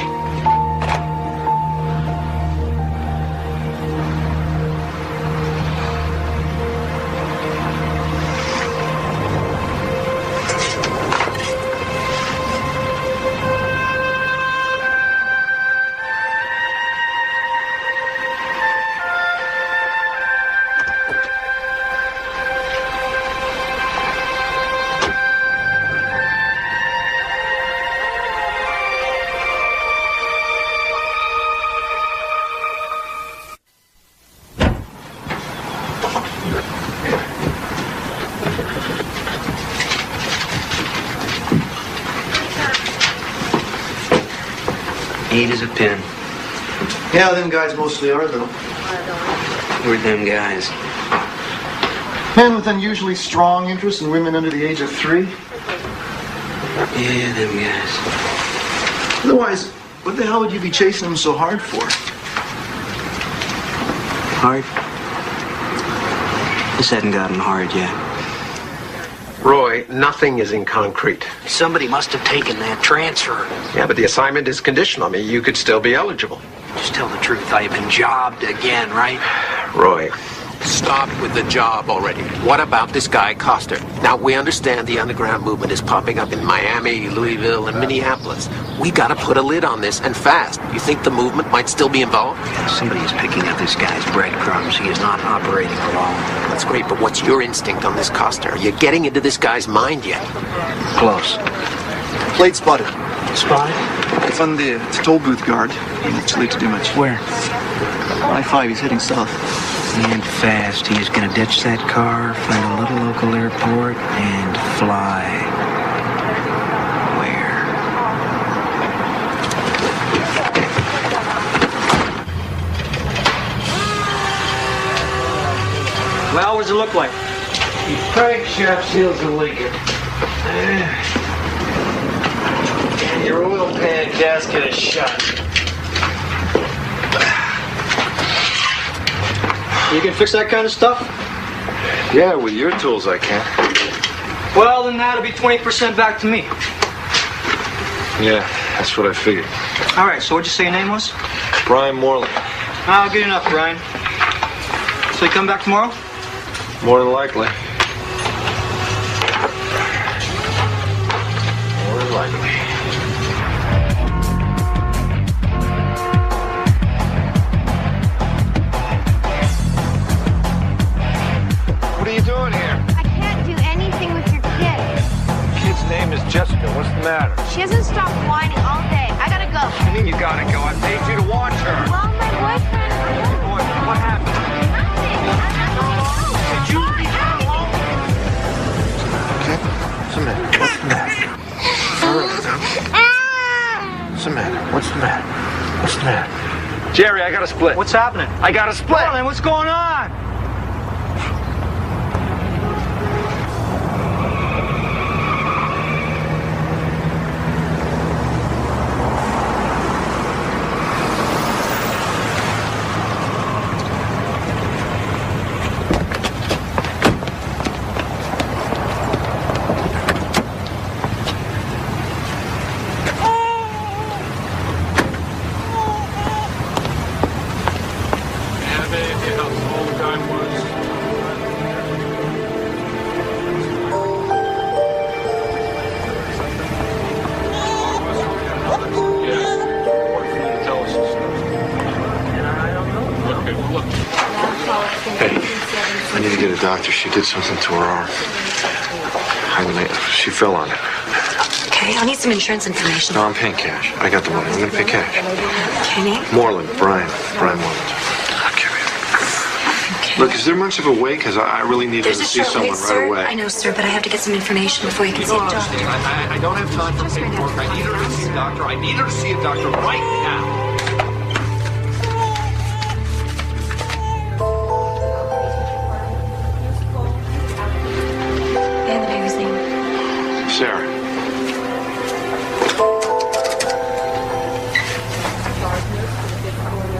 as a pin. Yeah, them guys mostly are, though. We're them guys. Men with unusually strong interest in women under the age of 3. Yeah, them guys. Otherwise, what the hell would you be chasing them so hard for? Hard? This hadn't gotten hard yet. Roy, nothing is in concrete. Somebody must have taken that transfer. Yeah, but the assignment is conditional. I mean, you could still be eligible. Just tell the truth. I've been jobbed again, right? Roy. Stop with the job already. What about this guy, Coster? Now, we understand the underground movement is popping up in Miami, Louisville, and Minneapolis. We gotta put a lid on this, and fast. You think the movement might still be involved? Somebody is picking up this guy's breadcrumbs. He is not operating alone. That's great, but what's your instinct on this, Coster? Are you getting into this guy's mind yet? Close. Plate spotted. Spotted? It's on the toll booth guard. It's too late to do much. Where? I-5, he's heading south. And fast. He is going to ditch that car, find a little local airport, and fly. Where? Well, what does it look like? Crankshaft seals are leaking. And your oil pan gasket is shut. You can fix that kind of stuff? Yeah, with your tools I can. Well, then that'll be 20% back to me. Yeah, that's what I figured. All right, so what'd you say your name was? Brian Moreland. Oh, good enough, Brian. So you come back tomorrow? More than likely. More than likely. What are you doing here? I can't do anything with your kid. The kid's name is Jessica. What's the matter? She hasn't stopped whining all day. I gotta go. What do you mean you gotta go? I paid you to watch her. Well, my boyfriend... Your boyfriend, what happened? Did you leave her alone? Okay. What's the matter? What's the matter? What's the matter? What's the matter? What's the matter? Jerry, I got a split. What's happening? I got a split. Well, then what's going on? I need to get a doctor. She did something to her arm. She fell on it. Okay, I'll need some insurance information. No, I'm paying cash. I got the money. I'm going to pay cash. Okay, name? Moreland. Brian Moreland. Okay. Look, is there much of a wait? Because I really need her to see someone right away. I know, sir, but I have to get some information before you can see a doctor. I don't have time for paperwork. I need her to see a doctor. I need her to see a doctor right now. And the baby's name? Sarah.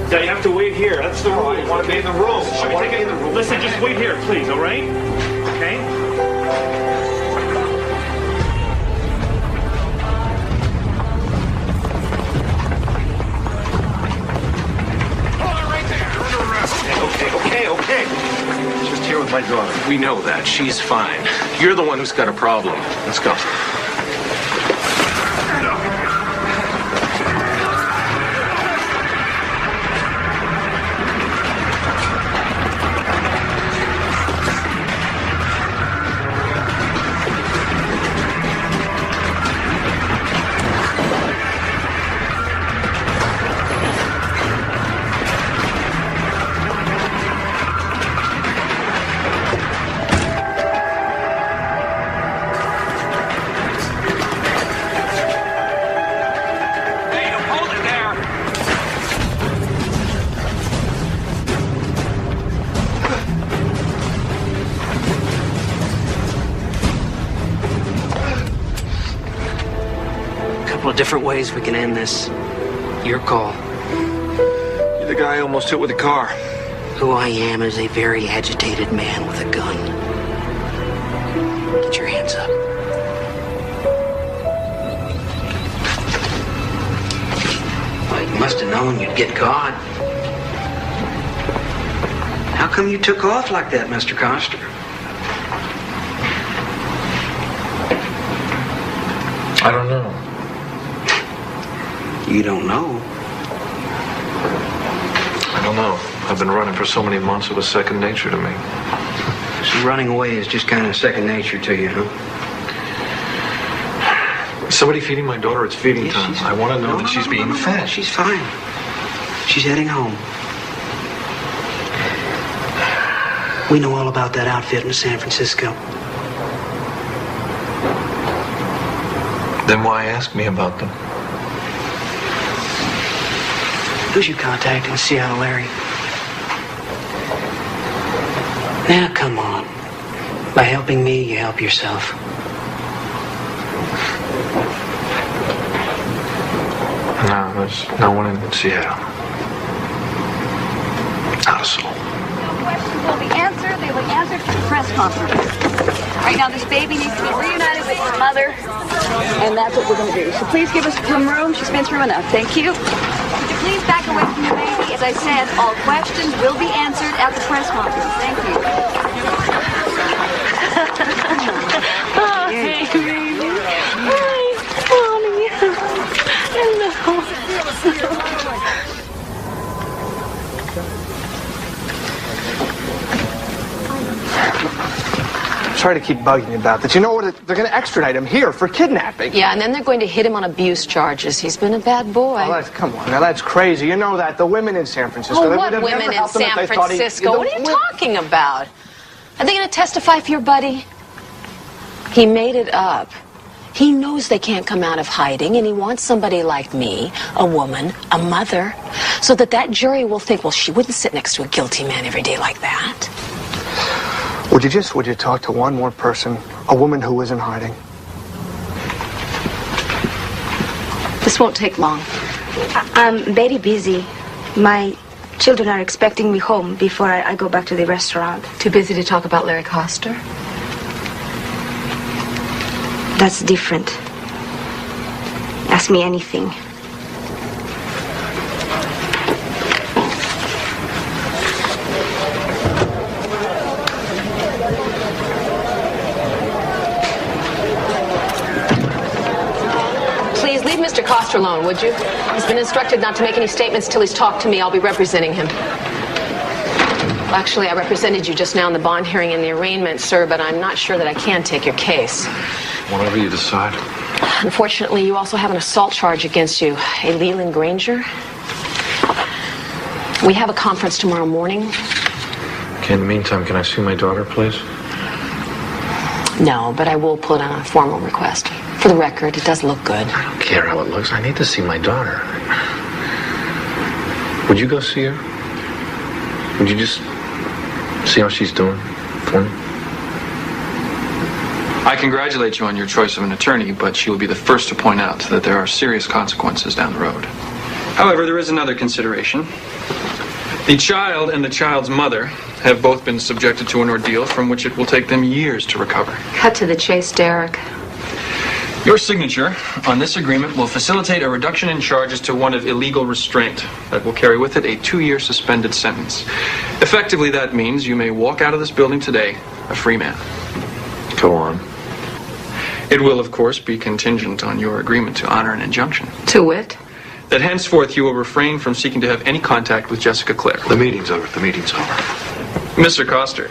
Yeah, you have to wait here. That's the rule. You want to be in the room. Listen, just wait here, please, all right? Okay? Okay. Just here with my daughter. We know that. She's fine. You're the one who's got a problem. Let's go. different ways we can end this. Your call. You're the guy I almost hit with a car. Who I am is a very agitated man with a gun. Get your hands up. Well, you must have known you'd get caught. How come you took off like that, Mr. Coster? I don't know. You don't know? I don't know. I've been running for so many months, it was second nature to me. So running away is just kind of second nature to you, huh? Is somebody feeding my daughter? It's feeding time. I want to know that she's being fed. She's fine. She's heading home. We know all about that outfit in San Francisco. Then why ask me about them? Who's your contact in Seattle, Larry? Now, come on. By helping me, you help yourself. No, there's no one in Seattle. Not a soul. Questions will be answered. They will be answered for the press conference. Right now, this baby needs to be reunited with her mother, and that's what we're going to do. So please give us some room. She's been through enough. Thank you. Would you please back away from the baby? As I said, all questions will be answered at the press conference. Thank you. Oh, hey, baby. Hi, Mommy. Hello. Sorry to keep bugging you about this. You know what? They're going to extradite him here for kidnapping. Yeah, and then they're going to hit him on abuse charges. He's been a bad boy. Oh, come on. Now, that's crazy. You know that. The women in San Francisco. Oh, what women in San Francisco? What are you talking about? Are they going to testify for your buddy? He made it up. He knows they can't come out of hiding, and he wants somebody like me, a woman, a mother, so that jury will think, well, she wouldn't sit next to a guilty man every day like that. Would you talk to one more person, a woman who is in hiding? This won't take long. I'm very busy. My children are expecting me home before I go back to the restaurant. Too busy to talk about Larry Coster? That's different. Ask me anything. Please leave Mr. Coster alone, would you? He's been instructed not to make any statements till he's talked to me. I'll be representing him. Well, actually, I represented you just now in the bond hearing and the arraignment, sir, but I'm not sure that I can take your case. Whatever you decide. Unfortunately, you also have an assault charge against you. A Leland Granger. We have a conference tomorrow morning. Okay, in the meantime, can I see my daughter, please? No, but I will put on a formal request. For the record, it does look good. I don't care how it looks. I need to see my daughter. Would you go see her? Would you just see how she's doing for me? I congratulate you on your choice of an attorney, but she will be the first to point out that there are serious consequences down the road. However, there is another consideration. The child and the child's mother have both been subjected to an ordeal from which it will take them years to recover. Cut to the chase, Derek. Your signature on this agreement will facilitate a reduction in charges to one of illegal restraint that will carry with it a 2-year suspended sentence. Effectively, that means you may walk out of this building today a free man. Go on. It will, of course, be contingent on your agreement to honor an injunction. To wit? That henceforth you will refrain from seeking to have any contact with Jessica Clare. The meeting's over. The meeting's over. Mr. Coster,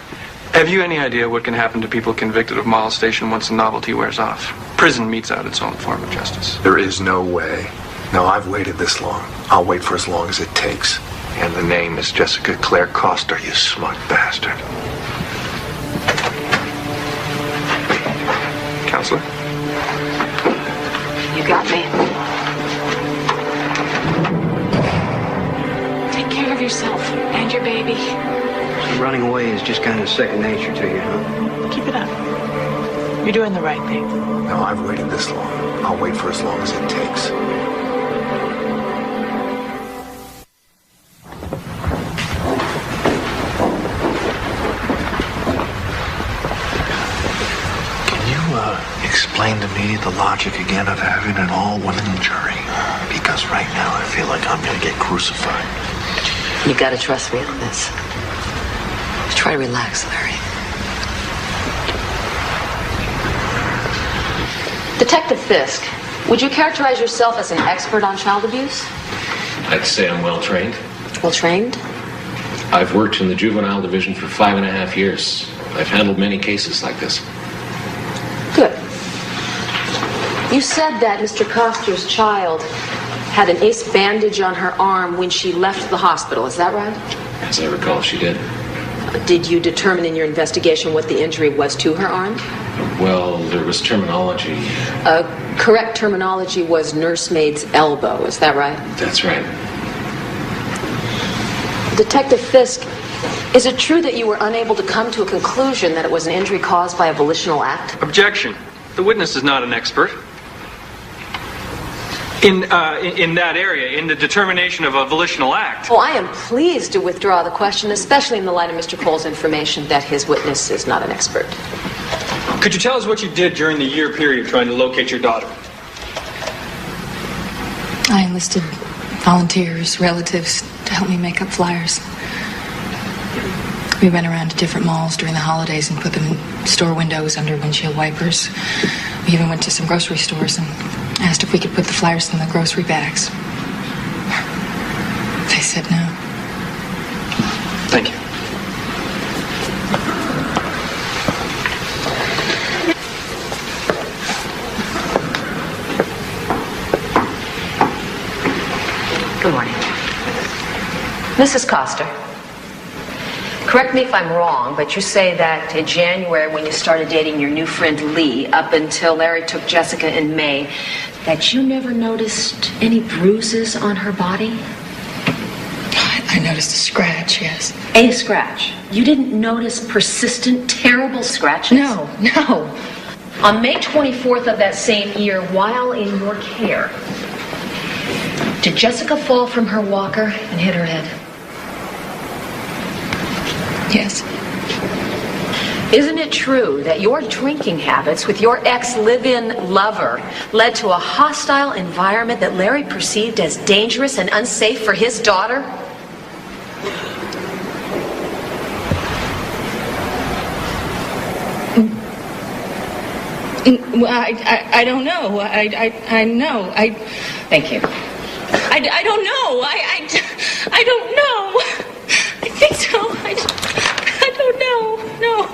have you any idea what can happen to people convicted of molestation once the novelty wears off? Prison metes out its own form of justice. There is no way. No, I've waited this long. I'll wait for as long as it takes. And the name is Jessica Clare Coster, you smug bastard. Counselor? You got me. Take care of yourself and your baby. So running away is just kind of second nature to you, huh? Keep it up. You're doing the right thing. No, I've waited this long. I'll wait for as long as it takes. Explain to me the logic again of having an all-women jury. Because right now I feel like I'm going to get crucified. You gotta trust me on this. Try to relax, Larry. Detective Fisk, would you characterize yourself as an expert on child abuse? I'd say I'm well trained. Well trained? I've worked in the juvenile division for 5.5 years. I've handled many cases like this. Good. You said that Mr. Coster's child had an ace bandage on her arm when she left the hospital. Is that right? As I recall, she did. Did you determine in your investigation what the injury was to her arm? Well, there was terminology. Correct terminology was nursemaid's elbow. Is that right? That's right. Detective Fisk, is it true that you were unable to come to a conclusion that it was an injury caused by a volitional act? Objection. The witness is not an expert. In that area, in the determination of a volitional act. Oh, I am pleased to withdraw the question, especially in the light of Mr. Cole's information that his witness is not an expert. Could you tell us what you did during the year period trying to locate your daughter? I enlisted volunteers, relatives to help me make up flyers. We went around to different malls during the holidays and put them in store windows under windshield wipers. We even went to some grocery stores and asked if we could put the flyers in the grocery bags. They said no. Thank you. Good morning. Mrs. Coster, correct me if I'm wrong, but you say that in January when you started dating your new friend Lee, up until Larry took Jessica in May, that you never noticed any bruises on her body? I noticed a scratch, yes. A scratch? You didn't notice persistent, terrible scratches? No. On May 24th of that same year, while in your care, did Jessica fall from her walker and hit her head? Yes. Isn't it true that your drinking habits with your ex-live-in lover led to a hostile environment that Larry perceived as dangerous and unsafe for his daughter? I don't know. I know. Thank you. I don't know. I don't know. I think so. I don't know. No.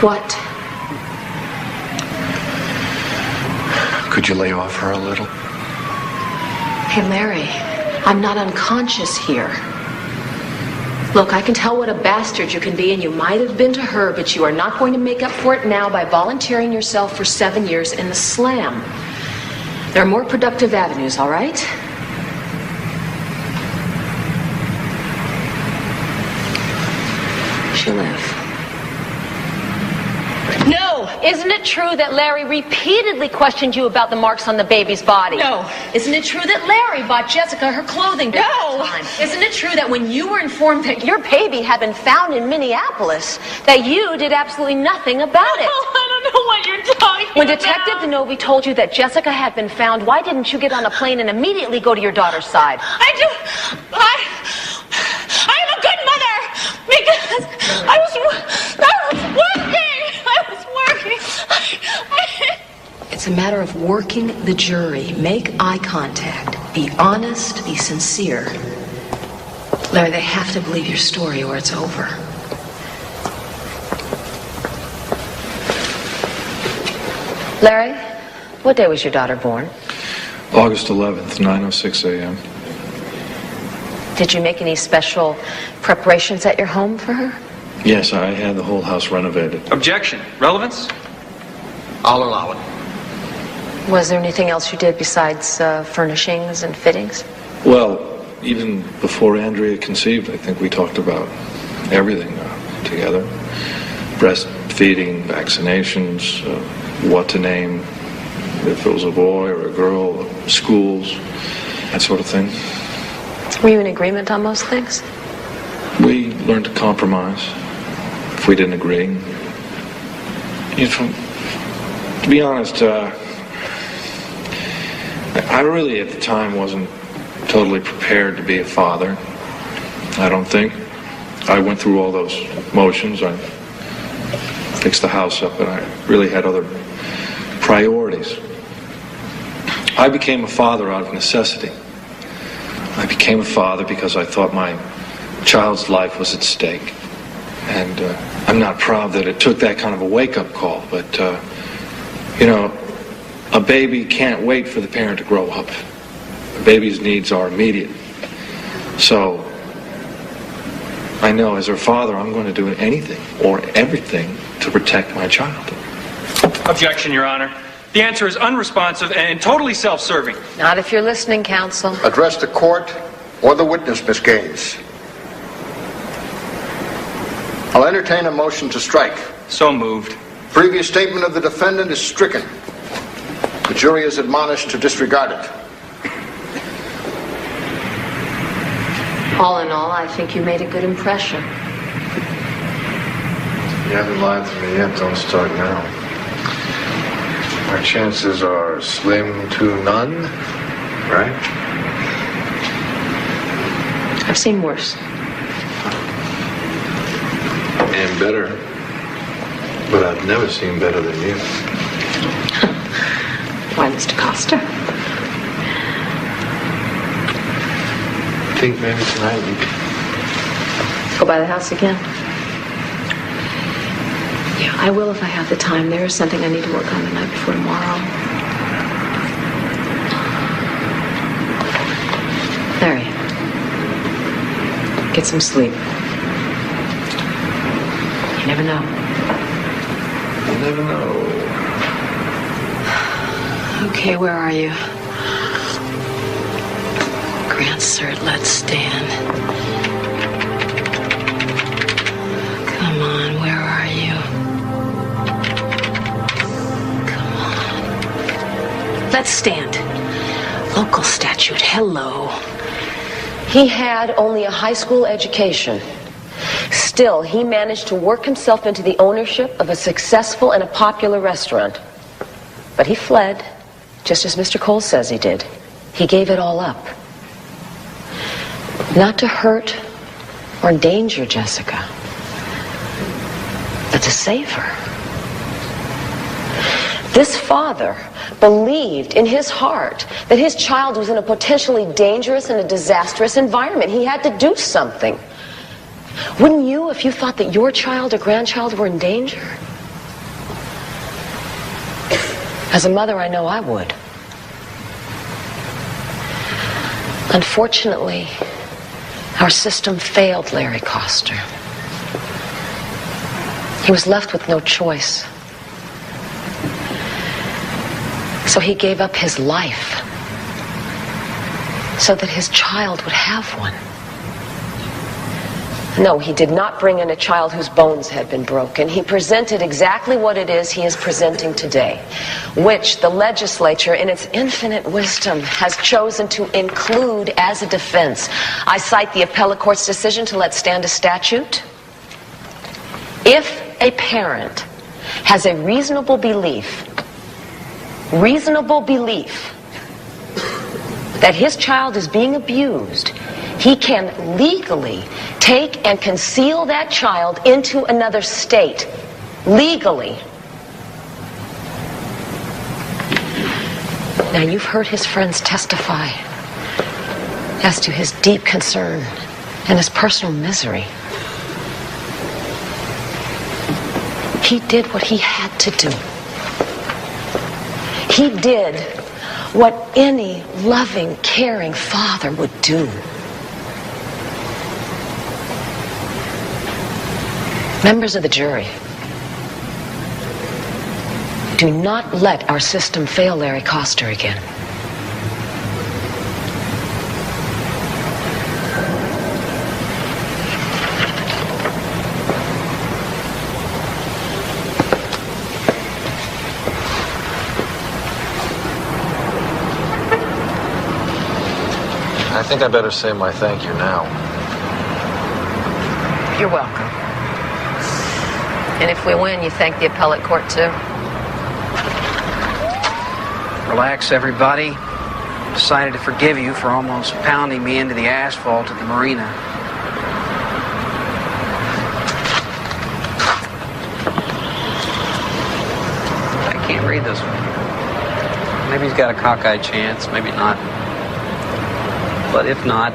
What? Could you lay off her a little? Hey, Larry, I'm not unconscious here. Look, I can tell what a bastard you can be, and you might have been to her, but you are not going to make up for it now by volunteering yourself for 7 years in the slam. There are more productive avenues, all right? She'll live. No! Isn't it true that Larry repeatedly questioned you about the marks on the baby's body? No. Isn't it true that Larry bought Jessica her clothing during that time? Isn't it true that when you were informed that your baby had been found in Minneapolis, that you did absolutely nothing about it? Oh, I don't know what you're talking When Detective DeNovi told you that Jessica had been found, why didn't you get on a plane and immediately go to your daughter's side? I'm a good mother because I was working. It's a matter of working the jury. Make eye contact. Be honest. Be sincere. Larry, they have to believe your story or it's over. Larry, what day was your daughter born? August 11th, 9:06 a.m. Did you make any special preparations at your home for her? Yes, I had the whole house renovated. Objection. Relevance? I'll allow it. Was there anything else you did besides furnishings and fittings? Well, even before Andrea conceived, I think we talked about everything together. Breastfeeding, vaccinations, what to name, if it was a boy or a girl, schools, that sort of thing. Were you in agreement on most things? We learned to compromise if we didn't agree. To be honest, I really at the time wasn't totally prepared to be a father. I don't think. I went through all those motions. I fixed the house up, and I really had other priorities. I became a father out of necessity. I became a father because I thought my child's life was at stake. And I'm not proud that it took that kind of a wake-up call, but, a baby can't wait for the parent to grow up. A baby's needs are immediate. So, I know as her father, I'm going to do anything or everything to protect my child. Objection, Your Honor. The answer is unresponsive and totally self-serving. Not if you're listening, counsel. Address the court or the witness, Miss Gaines. I'll entertain a motion to strike. So moved. Previous statement of the defendant is stricken. The jury is admonished to disregard it. All in all, I think you made a good impression. You haven't lied to me yet. Don't start now. My chances are slim to none, right? I've seen worse. And better. But I've never seen better than you. Why, Mr. Costa? I think maybe tonight we could Go by the house again? Yeah, I will if I have the time. There is something I need to work on the night before tomorrow. Larry, get some sleep. You never know. You never know. Okay, where are you? Grant cert, let's stand. Come on, where are you? Come on. Let's stand. Local statute, hello. He had only a high school education. Still, he managed to work himself into the ownership of a successful and a popular restaurant. But he fled, just as Mr. Cole says he did. He gave it all up. Not to hurt or endanger Jessica, but to save her. This father believed in his heart that his child was in a potentially dangerous and a disastrous environment. He had to do something. Wouldn't you if you thought that your child or grandchild were in danger? As a mother, I know I would. Unfortunately, our system failed Larry Coster. He was left with no choice. So he gave up his life so that his child would have one. No, he did not bring in a child whose bones had been broken. He presented exactly what it is he is presenting today, which the legislature, in its infinite wisdom, has chosen to include as a defense. I cite the appellate court's decision to let stand a statute. If a parent has a reasonable belief that his child is being abused, he can legally take and conceal that child into another state. Legally. Now, you've heard his friends testify as to his deep concern and his personal misery. He did what he had to do. He did what any loving, caring father would do. Members of the jury, Do not let our system fail Larry Coster again. I think I better say my thank you now. You're welcome. And if we win, you thank the appellate court too? Relax, everybody. Decided to forgive you for almost pounding me into the asphalt at the marina. I can't read this one. Maybe he's got a cockeyed chance, maybe not. But if not,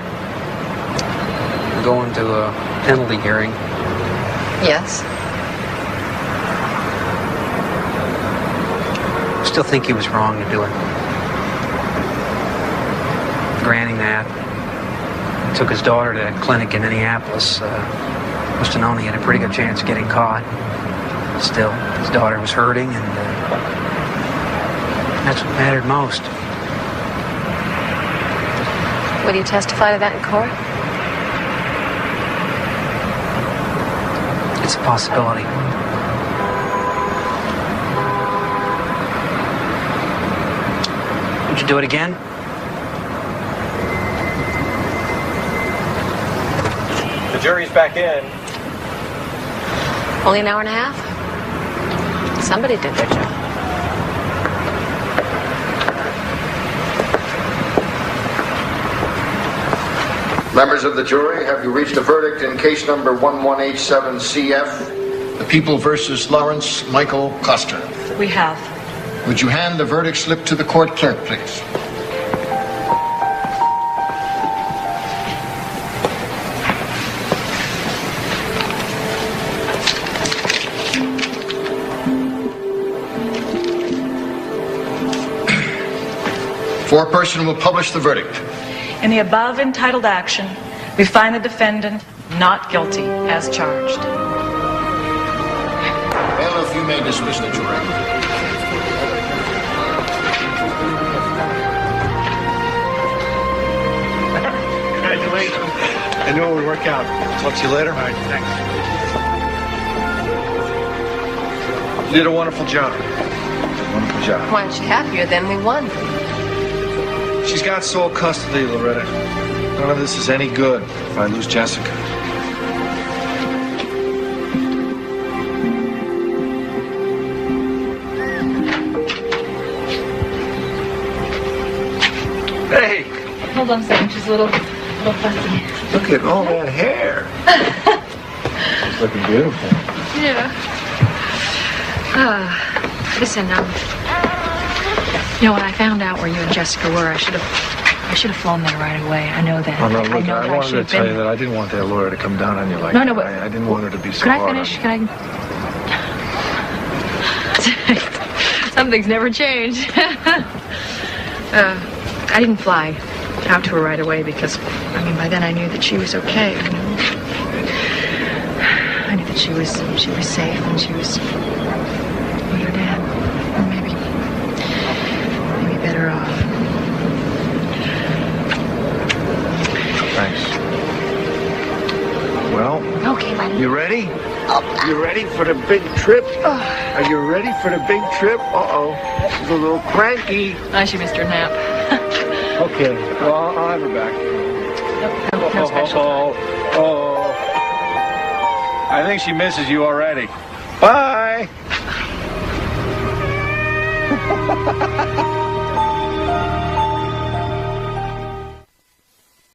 we're going to a penalty hearing. Yes. Still think he was wrong to do it. Granting that, took his daughter to that clinic in Minneapolis. Must have known he had a pretty good chance of getting caught. Still, his daughter was hurting, and that's what mattered most. Will you testify to that in court? It's a possibility. Would you do it again? The jury's back in. Only an hour and a half? Somebody did their job. Members of the jury, have you reached a verdict in case number 1187CF, the People versus Lawrence Michael Coster? We have. Would you hand the verdict slip to the court clerk, please? Foreperson will publish the verdict. In the above entitled action, we find the defendant not guilty as charged. Bailiff, you may dismiss the jury. Congratulations. I knew it would work out. Talk to you later. All right, thanks. You did a wonderful job. Wonderful job. Why aren't you happier then? We won. She's got sole custody, Loretta. None of this is any good if I lose Jessica. Hey! Hold on a second, she's a little fussy. Look at all that hair. It's looking beautiful. Yeah. Listen, you know, when I found out where you and Jessica were, I should have flown there right away. I know that. Oh, no, look, I wanted to tell you that I didn't want that lawyer to come down on you like No, that. no, but I didn't want her to be so Could I hard finish? on you. Can I? Some things never change. I didn't fly out to her right away because, I mean, by then I knew that she was okay. You know? I knew that she was safe and she was with her dad. Or maybe better off. Thanks. Well, okay, buddy. You ready? You ready for the big trip? Are you ready for the big trip? Uh-oh. She's a little cranky. She missed her nap. Okay. Well, I'll have her back. No special. I think she misses you already. Bye!